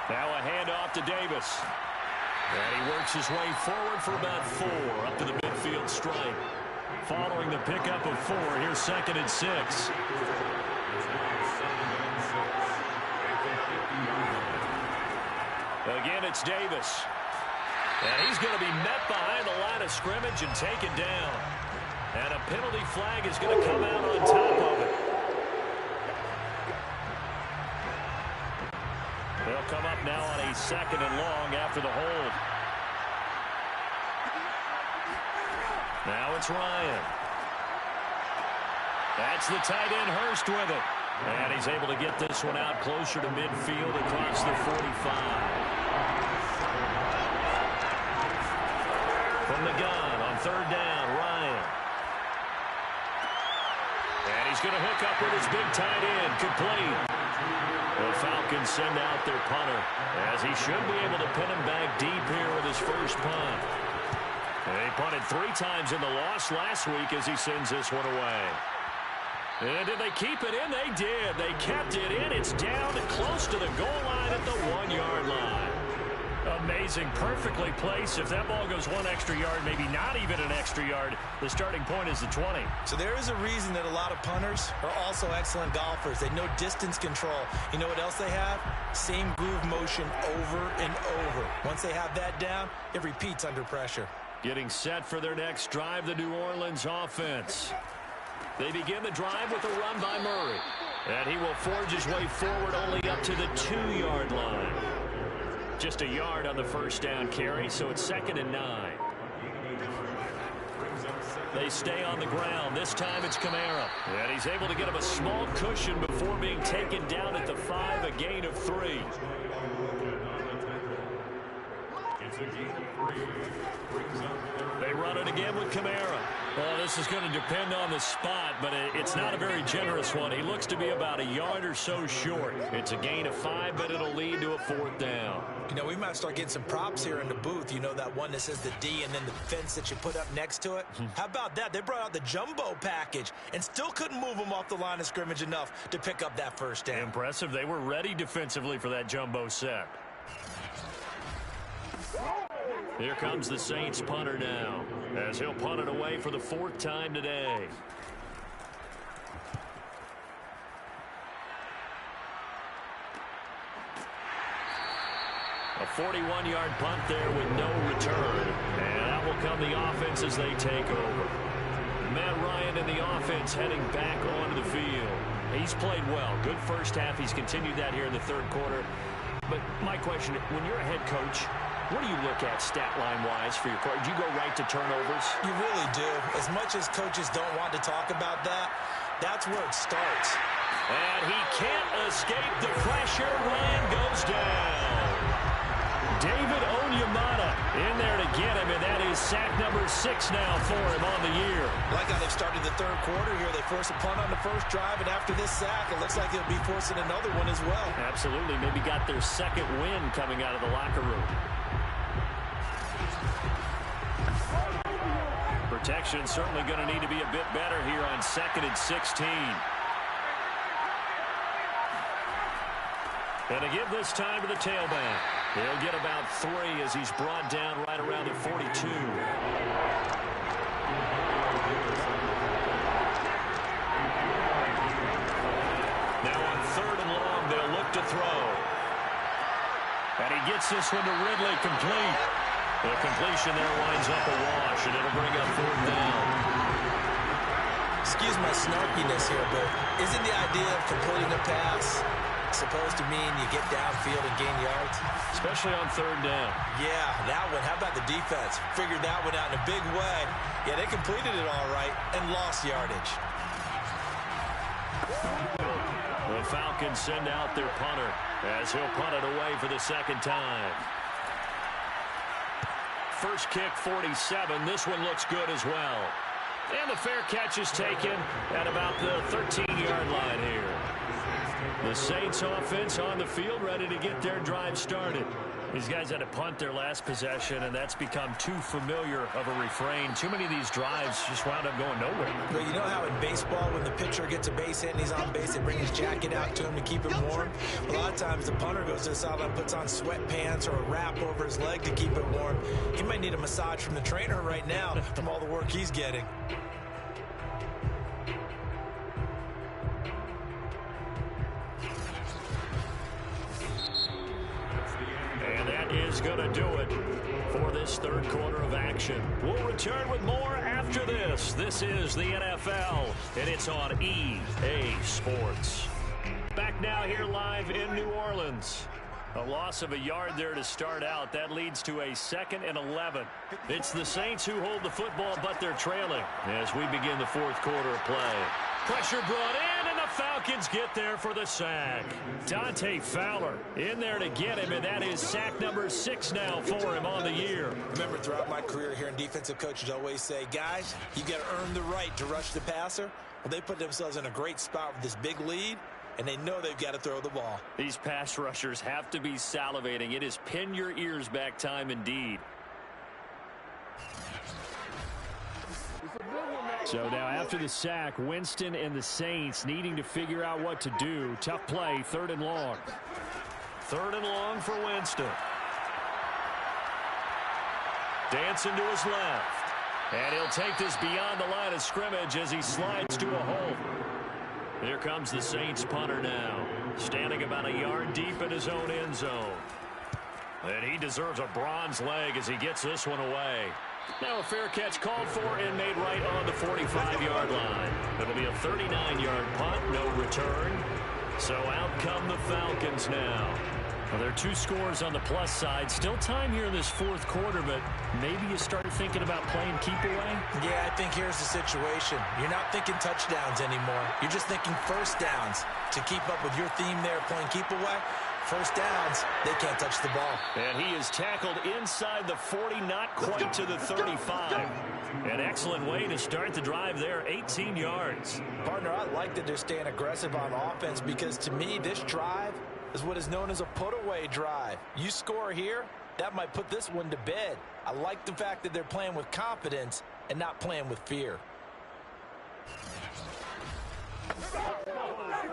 [SPEAKER 3] Now a handoff to Davis. And he works his way forward for about 4 up to the midfield stripe. Following the pickup of 4, here's 2nd and 6. Again, it's Davis. And he's going to be met behind the line of scrimmage and taken down. And a penalty flag is going to come out on top of it. They'll come up now on a 2nd and long after the hold. Now it's Ryan. That's the tight end Hurst with it. And he's able to get this one out closer to midfield across the 45. From the gun on 3rd down, Ryan. And he's going to hook up with his big tight end, complete. The Falcons send out their punter, as he should be able to pin him back deep here with his first punt. They punted 3 times in the loss last week as he sends this one away. And did they keep it in? They did. They kept it in. It's down close to the goal line at the 1-yard line.
[SPEAKER 2] Amazing. Perfectly placed. If that ball goes 1 extra yard, maybe not even an extra yard, the starting point is the 20.
[SPEAKER 4] So there is a reason that a lot of punters are also excellent golfers. They know distance control. You know what else they have? Same groove motion over and over. Once they have that down, it repeats under pressure.
[SPEAKER 3] Getting set for their next drive, the New Orleans offense. They begin the drive with a run by Murray. And he will forge his way forward only up to the 2-yard line. Just a yard on the first down carry, so it's 2nd and 9. They stay on the ground. This time it's Kamara. And he's able to get him a small cushion before being taken down at the 5, a gain of 3. They run it again with Kamara. Well, this is going to depend on the spot, but it's not a very generous one. He looks to be about a yard or so short. It's a gain of 5, but it'll lead to a 4th down.
[SPEAKER 4] You know, we might start getting some props here in the booth. You know, that one that says the D and then the fence that you put up next to it? How about that? They brought out the jumbo package and still couldn't move them off the line of scrimmage enough to pick up that first down.
[SPEAKER 2] Impressive. They were ready defensively for that jumbo set. Here comes the Saints punter now, as he'll punt it away for the 4th time today. A 41-yard punt there with no return. And that will come the offense as they take over. Matt Ryan and the offense heading back onto the field. He's played well. Good first half. He's continued that here in the 3rd quarter. But my question, when you're a head coach, what do you look at stat line-wise for your coach? Do you go right to turnovers?
[SPEAKER 4] You really do. As much as coaches don't want to talk about that, that's where it starts.
[SPEAKER 2] And he can't escape the pressure. Ryan goes down. David Onyemata in there to get him, and that is sack number 6 now for him on the year.
[SPEAKER 4] Like how they've started the 3rd quarter here. They force a punt on the first drive, and after this sack, it looks like they'll be forcing another one as well.
[SPEAKER 2] Absolutely. Maybe got their 2nd win coming out of the locker room. Protection certainly going to need to be a bit better here on 2nd and 16. And to give this time to the tailback. He'll get about 3 as he's brought down right around the 42. Now on 3rd and long, they'll look to throw. And he gets this one to Ridley complete. The completion there winds up a wash, and it'll bring up 4th down.
[SPEAKER 4] Excuse my snarkiness here, but isn't the idea of completing a pass supposed to mean you get downfield and gain yards?
[SPEAKER 2] Especially on 3rd down.
[SPEAKER 4] Yeah, that one. How about the defense? Figured that one out in a big way. Yeah, they completed it all right and lost yardage.
[SPEAKER 2] The Falcons send out their punter as he'll punt it away for the 2nd time. First kick, 47. This one looks good as well. And the fair catch is taken at about the 13-yard line here. The Saints offense on the field, ready to get their drive started. These guys had to punt their last possession, and that's become too familiar of a refrain. Too many of these drives just wound up going nowhere.
[SPEAKER 4] But you know how in baseball, when the pitcher gets a base hit and he's on base, they bring his jacket out to him to keep him warm? A lot of times the punter goes to the sideline, puts on sweatpants or a wrap over his leg to keep it warm. He might need a massage from the trainer right now from all the work he's getting.
[SPEAKER 2] And that is going to do it for this 3rd quarter of action. We'll return with more after this. This is the NFL, and it's on EA Sports. Back now here live in New Orleans. A loss of a yard there to start out. That leads to a 2nd and 11. It's the Saints who hold the football, but they're trailing as we begin the 4th quarter of play. Pressure brought in, and the Falcons get there for the sack. Dante Fowler in there to get him, and that is sack number 6 now for him on the year.
[SPEAKER 4] Remember, throughout my career here, defensive coaches always say, guys, you got to earn the right to rush the passer. Well, they put themselves in a great spot with this big lead, and they know they've got to throw the ball.
[SPEAKER 2] These pass rushers have to be salivating. It is pin your ears back time indeed. So now after the sack, Winston and the Saints needing to figure out what to do. Tough play, 3rd and long. 3rd and long for Winston.
[SPEAKER 3] Dancing to his left. And he'll take this beyond the line of scrimmage as he slides to a hole. Here comes the Saints punter now, standing about a yard deep in his own end zone. And he deserves a bronze leg as he gets this one away. Now a fair catch called for and made right on the 45-yard line. It'll be a 39-yard punt, no return. So out come the Falcons now. Well, there are 2 scores on the plus side. Still time here in this fourth quarter, but maybe you start thinking about playing keep away?
[SPEAKER 4] Yeah, I think here's the situation. You're not thinking touchdowns anymore. You're just thinking first downs. To keep up with your theme there, playing keep away, first downs, they can't touch the ball.
[SPEAKER 3] And he is tackled inside the 40, not quite to the 35. An excellent way to start the drive there, 18 yards.
[SPEAKER 4] Partner, I like that they're staying aggressive on offense because to me, this drive is what is known as a put-away drive. You score here, that might put this one to bed. I like the fact that they're playing with confidence and not playing with fear.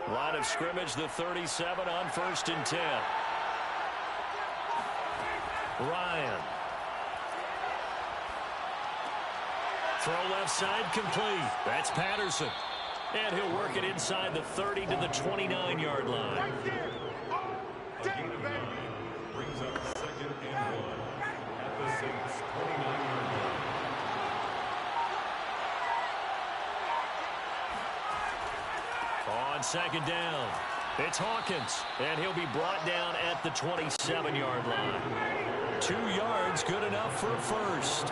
[SPEAKER 3] Line of scrimmage, the 37 on 1st and 10. Ryan. Throw left side complete. That's Patterson. And he'll work it inside the 30 to the 29-yard line.
[SPEAKER 5] Brings up 2nd and 1 at the Saints' 29-yard line.
[SPEAKER 3] On 2nd down, it's Hawkins, and he'll be brought down at the 27-yard line. 2 yards, good enough for a first.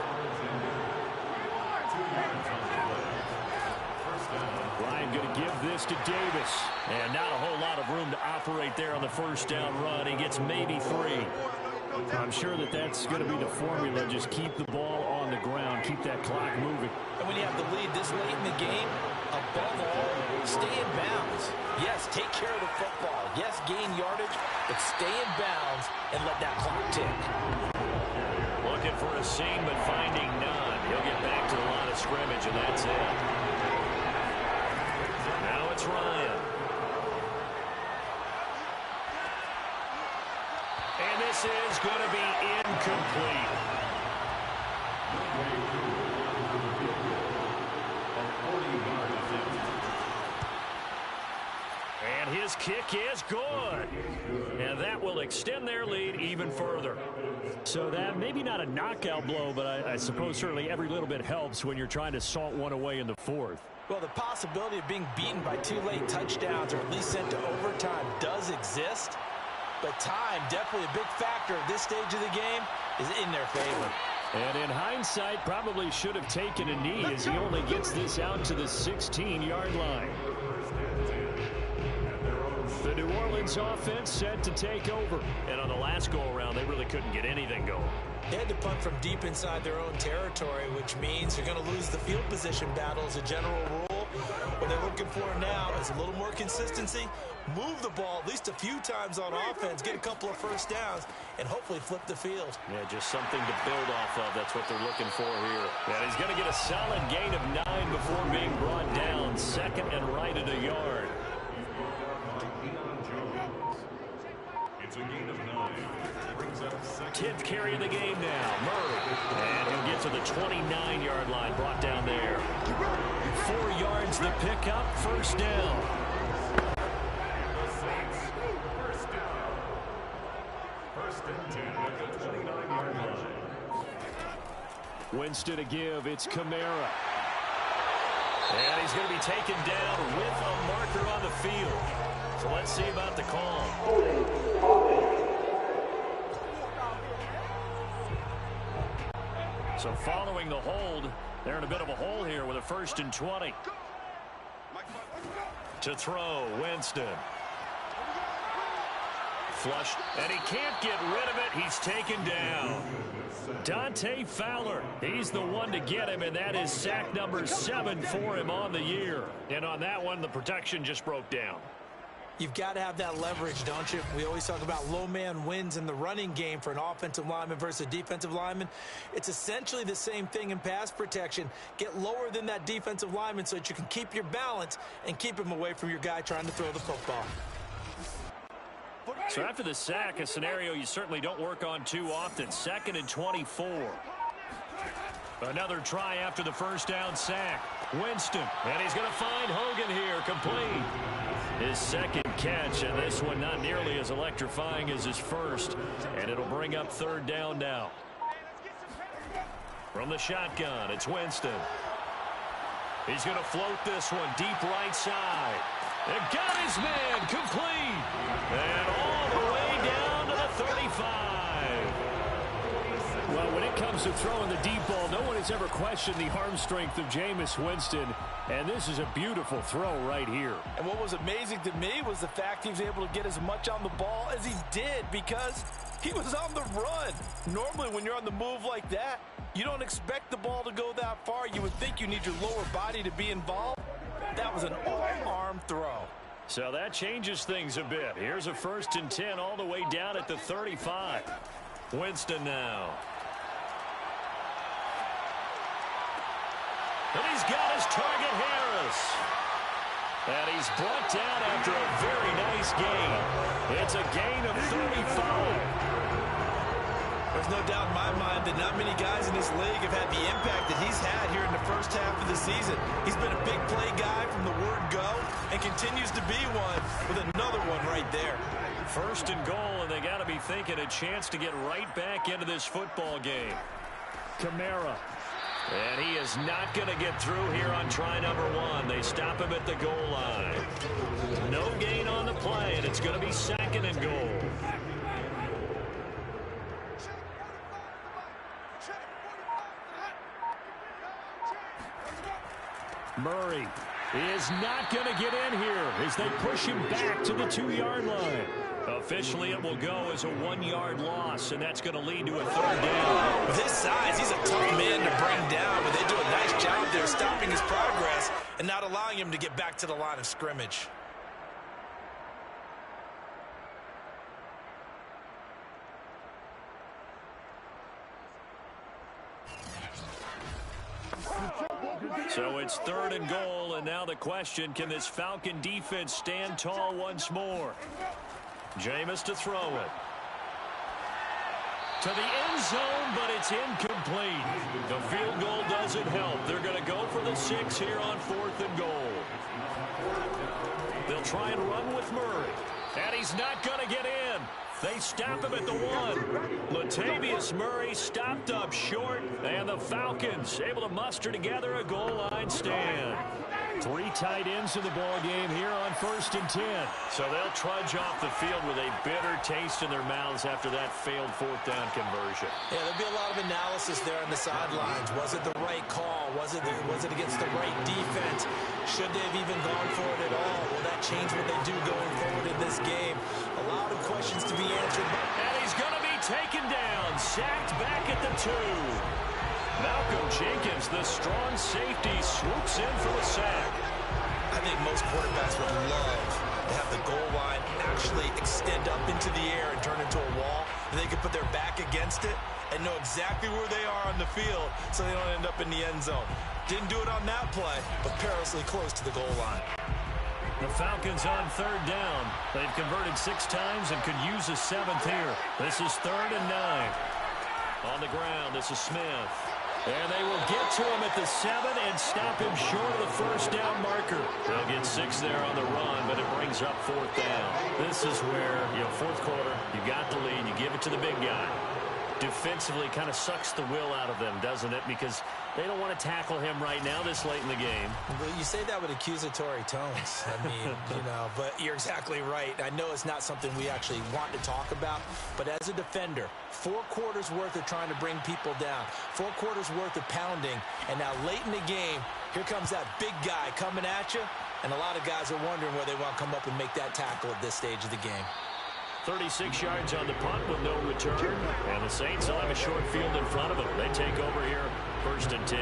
[SPEAKER 3] Ryan going to give this to Davis. And not a whole lot of room to operate there on the first down run. He gets maybe 3. I'm sure that that's going to be the formula. Just keep the ball on the ground. Keep that clock moving.
[SPEAKER 4] And when you have the lead this late in the game, above all, stay in bounds. Yes, take care of the football. Yes, gain yardage, but stay in bounds and let that clock tick.
[SPEAKER 3] Looking for a seam, but finding none. He'll get back to the line of scrimmage, and that's it. Now it's Ryan. And this is going to be incomplete. And his kick is good. And that will extend their lead even further. So that maybe not a knockout blow, but I suppose certainly every little bit helps when you're trying to salt one away in the fourth.
[SPEAKER 4] Well, the possibility of being beaten by 2 late touchdowns or at least sent to overtime does exist. But time, definitely a big factor at this stage of the game, is in their favor.
[SPEAKER 3] And in hindsight, probably should have taken a knee as he only gets this out to the 16-yard line. The New Orleans offense set to take over. And on the last go-around, they really couldn't get anything going.
[SPEAKER 4] They had to punt from deep inside their own territory, which means they're going to lose the field position battle as a general rule. What they're looking for now is a little more consistency, move the ball at least a few times on offense, get a couple of first downs, and hopefully flip the field.
[SPEAKER 3] Yeah, just something to build off of. That's what they're looking for here. And he's going to get a solid gain of 9 before being brought down. 2nd and right at a yard.
[SPEAKER 5] It's a gain of 9. Brings up
[SPEAKER 3] 10th carry of the game now. Murray. And he'll get to the 29-yard line. Brought down there. 4 yards the pickup. First down.
[SPEAKER 5] the Saints. First down. 1st and 10 at the 29-yard line.
[SPEAKER 3] Winston to give. It's Kamara. And he's going to be taken down with a marker on the field. So let's see about the call. So following the hold, they're in a bit of a hole here with a 1st and 20. To throw, Winston. Flush, and he can't get rid of it. He's taken down. Dante Fowler, he's the one to get him, and that is sack number 7 for him on the year. And on that one, the protection just broke down.
[SPEAKER 4] You've got to have that leverage, don't you? We always talk about low man wins in the running game for an offensive lineman versus a defensive lineman. It's essentially the same thing in pass protection. Get lower than that defensive lineman so that you can keep your balance and keep him away from your guy trying to throw the football.
[SPEAKER 3] So after the sack, a scenario you certainly don't work on too often. 2nd and 24. Another try after the first down sack. Winston, and he's going to find Hogan here, complete. His second catch, and this one not nearly as electrifying as his first. And it'll bring up third down now. From the shotgun, it's Winston. He's going to float this one deep right side. And got his man, complete. And all the way down to the 35. Well, when it comes to throwing the deep ball, no one has ever questioned the arm strength of Jameis Winston. And this is a beautiful throw right here.
[SPEAKER 4] And what was amazing to me was the fact he was able to get as much on the ball as he did because he was on the run. Normally, when you're on the move like that, you don't expect the ball to go that far. You would think you need your lower body to be involved. That was an all-arm throw.
[SPEAKER 3] So that changes things a bit. Here's a 1st and 10 all the way down at the 35. Winston now. And he's got his target, Harris. And he's brought down after a very nice gain. It's a gain of 35.
[SPEAKER 4] There's no doubt in my mind that not many guys in this league have had the impact that he's had here in the first half of the season. He's been a big play guy from the word go and continues to be one with another one right there.
[SPEAKER 3] 1st and goal, and they got to be thinking a chance to get right back into this football game. Kamara. And he is not going to get through here on try number 1. They stop him at the goal line. No gain on the play, and it's going to be 2nd and goal. Murray is not going to get in here as they push him back to the 2-yard line. Officially, it will go as a 1-yard loss, and that's going to lead to a 3rd down.
[SPEAKER 4] With his size, he's a tough man to bring down, but they do a nice job there stopping his progress and not allowing him to get back to the line of scrimmage.
[SPEAKER 3] So it's 3rd and goal, and now the question, can this Falcon defense stand tall once more? Jameis to throw it. To the end zone, but it's incomplete. The field goal doesn't help. They're going to go for the 6 here on 4th and goal. They'll try and run with Murray. And he's not going to get in. They stop him at the 1. Latavius Murray stopped up short, and the Falcons able to muster together a goal line stand. 3 tight ends in the ball game here on 1st and 10. So they'll trudge off the field with a bitter taste in their mouths after that failed 4th down conversion.
[SPEAKER 4] Yeah, there'll be a lot of analysis there on the sidelines. Was it the right call? Was it against the right defense? Should they have even gone for it at all? Will that change what they do going forward in this game? A lot of questions to be answered.
[SPEAKER 3] And he's going to be taken down, sacked back at the 2. Malcolm Jenkins, the strong safety, swoops in for the sack.
[SPEAKER 4] I think most quarterbacks would love to have the goal line actually extend up into the air and turn into a wall, and they can put their back against it and know exactly where they are on the field so they don't end up in the end zone. Didn't do it on that play, but perilously close to the goal line.
[SPEAKER 3] The Falcons on 3rd down. They've converted 6 times and could use a 7th here. This is 3rd and 9. On the ground, this is Smith. And they will get to him at the 7 and stop him short of the 1st down marker. They'll get 6 there on the run, but it brings up 4th down. This is where, 4th quarter, you got the lead, you give it to the big guy. Defensively kind of sucks the will out of them, doesn't it? Because they don't want to tackle him right now this late in the game.
[SPEAKER 4] Well, you say that with accusatory tones. I mean, but you're exactly right. I know it's not something we actually want to talk about, but as a defender, 4 quarters worth of trying to bring people down, 4 quarters worth of pounding, and now late in the game, here comes that big guy coming at you, and a lot of guys are wondering whether they want to come up and make that tackle at this stage of the game.
[SPEAKER 3] 36 yards on the punt with no return. And the Saints will have a short field in front of them. They take over here, 1st and 10.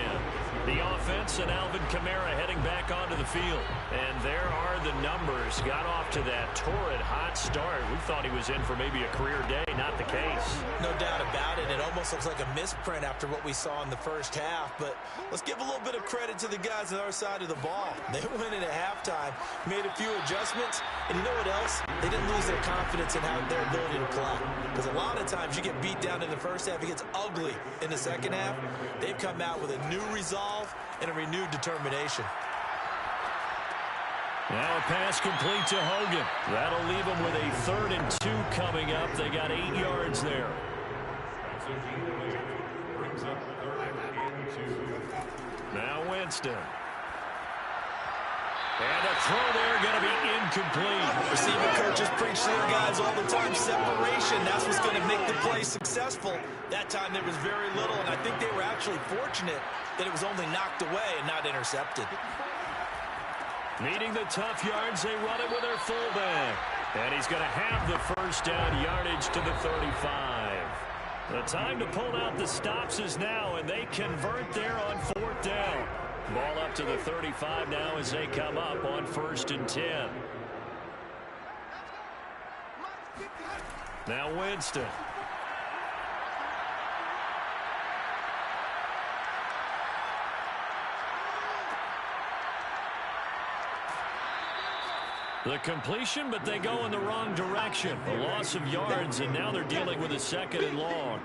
[SPEAKER 3] The offense and Alvin Kamara heading back onto the field. And there are the numbers. Got off to that torrid hot start. We thought he was in for maybe a career day. Not the case.
[SPEAKER 4] No doubt about it. It almost looks like a misprint after what we saw in the first half. But let's give a little bit of credit to the guys on our side of the ball. They went in at halftime, made a few adjustments. And you know what else? They didn't lose their confidence in their ability to play. Because a lot of times you get beat down in the first half. It gets ugly in the second half. They've come out with a new resolve and a renewed determination.
[SPEAKER 3] Now a pass complete to Hogan. That'll leave them with a 3rd and 2 coming up. They got 8 yards there. Now Winston. And a throw there going to be incomplete.
[SPEAKER 4] Receiving coaches preach to their guys all the time. Separation, that's what's going to make the play successful. That time there was very little, and I think they were actually fortunate that it was only knocked away and not intercepted.
[SPEAKER 3] Needing the tough yards, they run it with their fullback. And he's going to have the first down yardage to the 35. The time to pull out the stops is now, and they convert there on 4th down. Ball up to the 35 now as they come up on 1st and 10. Now Winston. The completion, but they go in the wrong direction. A loss of yards, and now they're dealing with a 2nd and long.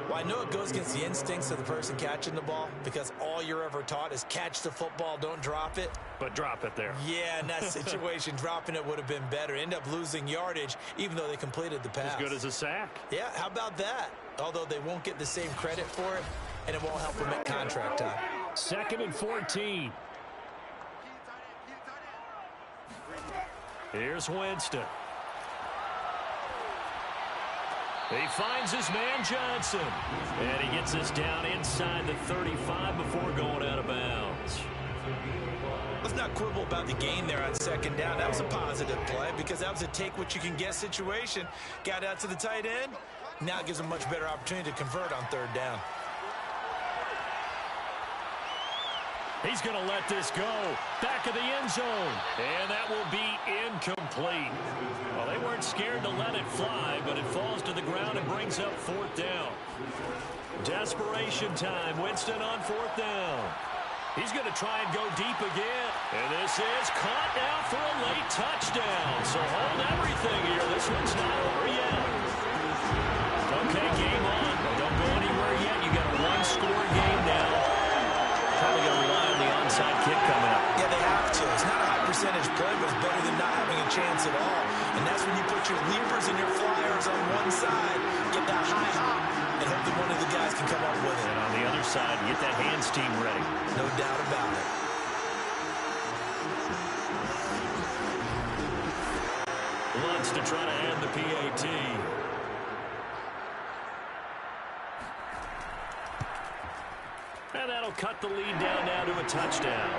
[SPEAKER 4] Well, I know it goes against the instincts of the person catching the ball because all you're ever taught is catch the football, don't drop it.
[SPEAKER 3] But drop it there.
[SPEAKER 4] Yeah, in that situation, dropping it would have been better. End up losing yardage, even though they completed the pass.
[SPEAKER 3] As good as a sack.
[SPEAKER 4] Yeah, how about that? Although they won't get the same credit for it, and it won't help them at contract time.
[SPEAKER 3] 2nd and 14. Here's Winston. He finds his man Johnson. And he gets us down inside the 35 before going out of bounds.
[SPEAKER 4] Let's not quibble about the gain there on 2nd down. That was a positive play because that was a take-what-you-can-get situation. Got out to the tight end. Now it gives them much better opportunity to convert on 3rd down.
[SPEAKER 3] He's going to let this go. Back of the end zone. And that will be incomplete. Well, they weren't scared to let it fly, but it falls to the ground and brings up 4th down. Desperation time. Winston on 4th down. He's going to try and go deep again. And this is caught now for a late touchdown. So hold everything here. This one's not over yet. Okay, game on. Don't go anywhere yet. You got a 1-score game now. Probably going to rely on the onside kick coming up.
[SPEAKER 4] Yeah, they have to. It's not a high percentage play, but it's better than not having a chance at all. And that's when you put your leapers and your flyers on one side, get that high hop, and hope that one of the guys can come up with it.
[SPEAKER 3] And on the other side, get that hands team ready.
[SPEAKER 4] No doubt about it.
[SPEAKER 3] Wants to try to add the PAT. And that'll cut the lead down now to a touchdown.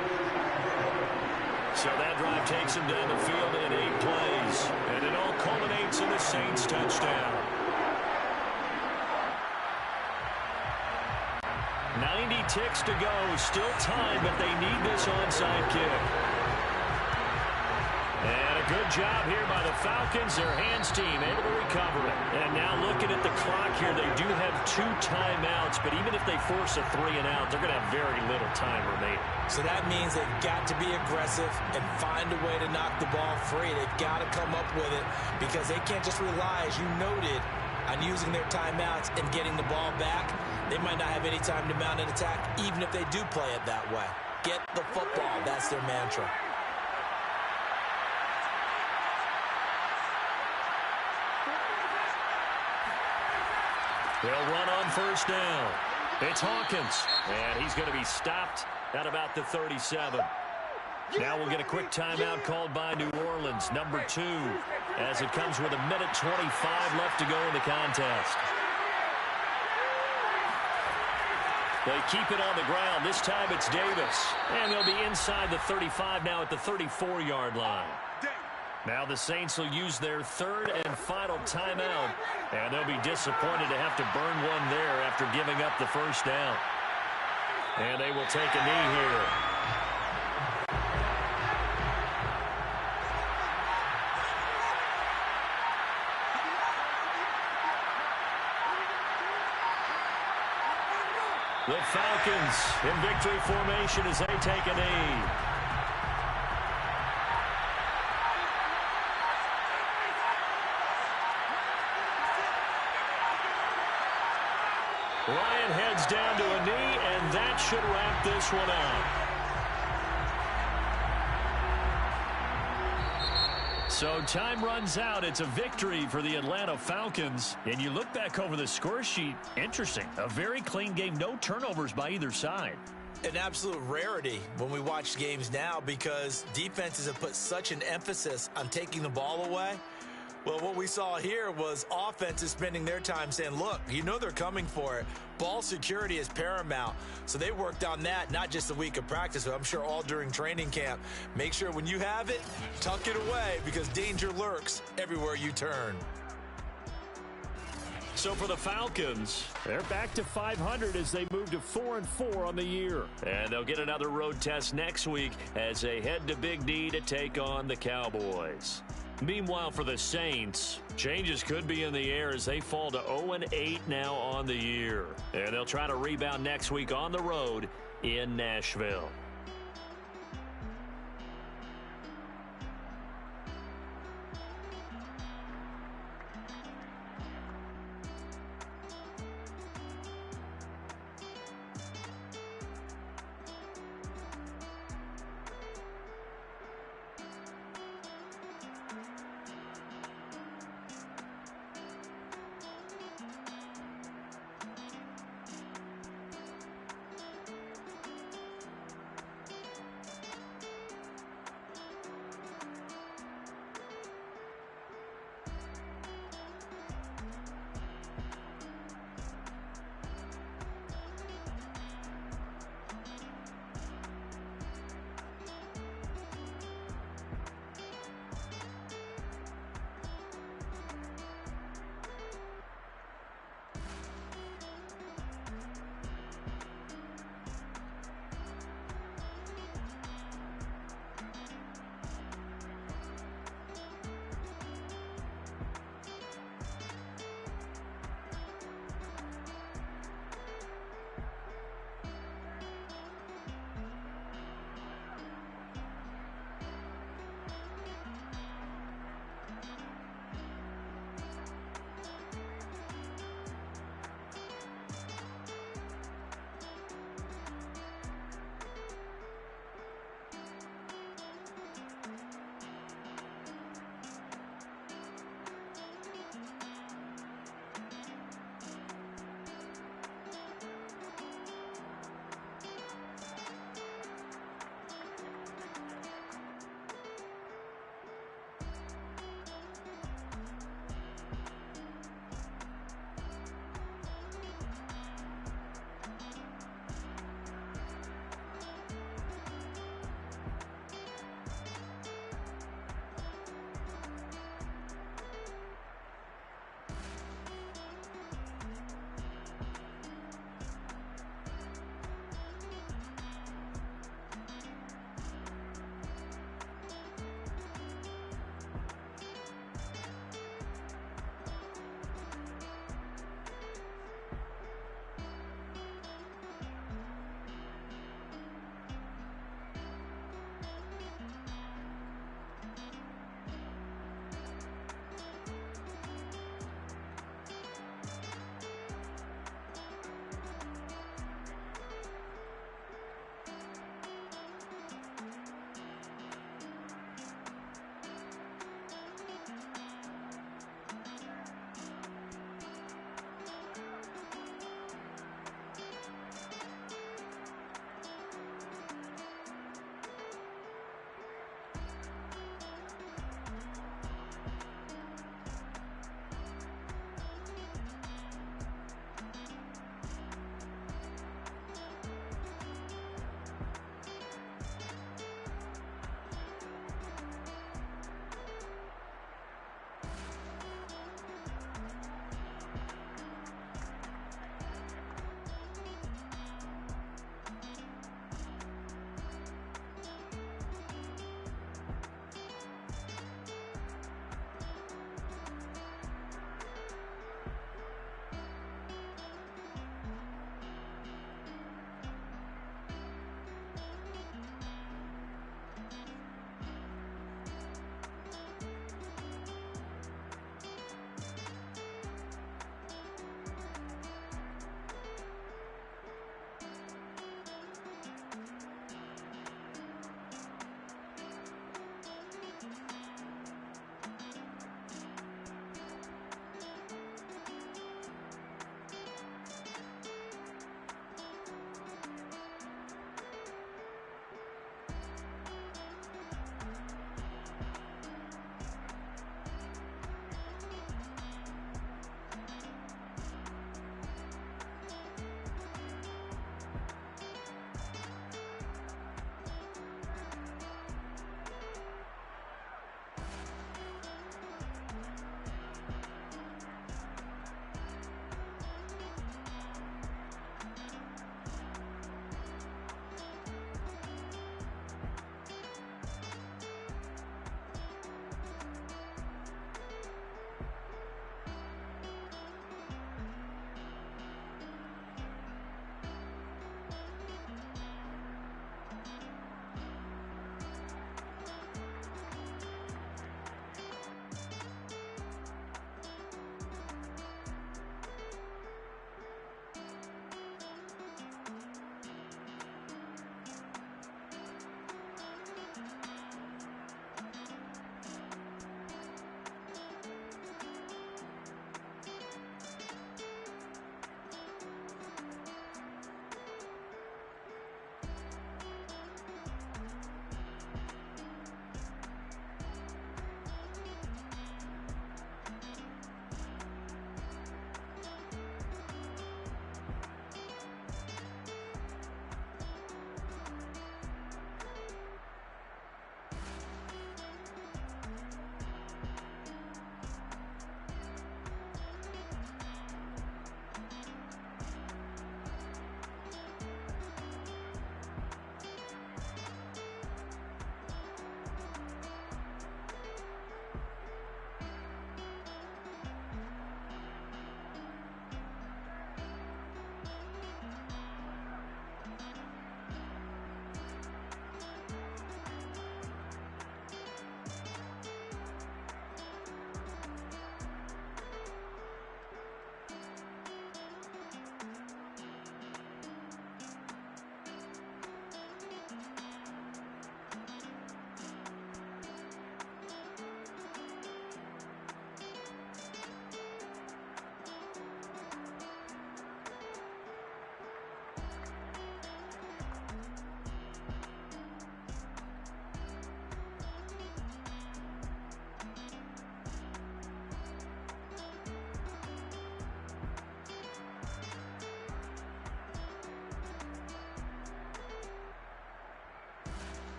[SPEAKER 3] So that drive takes him down the field in 8 plays. And it all culminates in a Saints touchdown. 90 ticks to go. Still time, but they need this onside kick. And a good job here by the Falcons. Their hands team able to recover it. And now looking at the clock here, they do have 2 timeouts, but even if they force a 3 and out, they're going to have very little time remaining.
[SPEAKER 4] So that means they've got to be aggressive and find a way to knock the ball free. They've got to come up with it because they can't just rely, as you noted, on using their timeouts and getting the ball back. They might not have any time to mount an attack, even if they do play it that way. Get the football. That's their mantra.
[SPEAKER 3] They'll run on 1st down. It's Hawkins, and he's going to be stopped at about the 37. Now we'll get a quick timeout called by New Orleans, number 2, as it comes with 1:25 left to go in the contest. They keep it on the ground. This time it's Davis, and they'll be inside the 35 now at the 34-yard line. Now the Saints will use their 3rd and final timeout, and they'll be disappointed to have to burn one there after giving up the 1st down. And they will take a knee here. The Falcons in victory formation as they take a knee. Ryan heads down to a knee, and that should wrap this one out. So time runs out. It's a victory for the Atlanta Falcons. And you look back over the score sheet, interesting. A very clean game, no turnovers by either side.
[SPEAKER 4] An absolute rarity when we watch games now because defenses have put such an emphasis on taking the ball away. Well, what we saw here was offenses spending their time saying, look, you know they're coming for it. Ball security is paramount. So they worked on that, not just a week of practice, but I'm sure all during training camp. Make sure when you have it, tuck it away because danger lurks everywhere you turn.
[SPEAKER 3] So for the Falcons, they're back to 500 as they move to 4-4 on the year. And they'll get another road test next week as they head to Big D to take on the Cowboys. Meanwhile, for the Saints, changes could be in the air as they fall to 0-8 now on the year. And they'll try to rebound next week on the road in Nashville.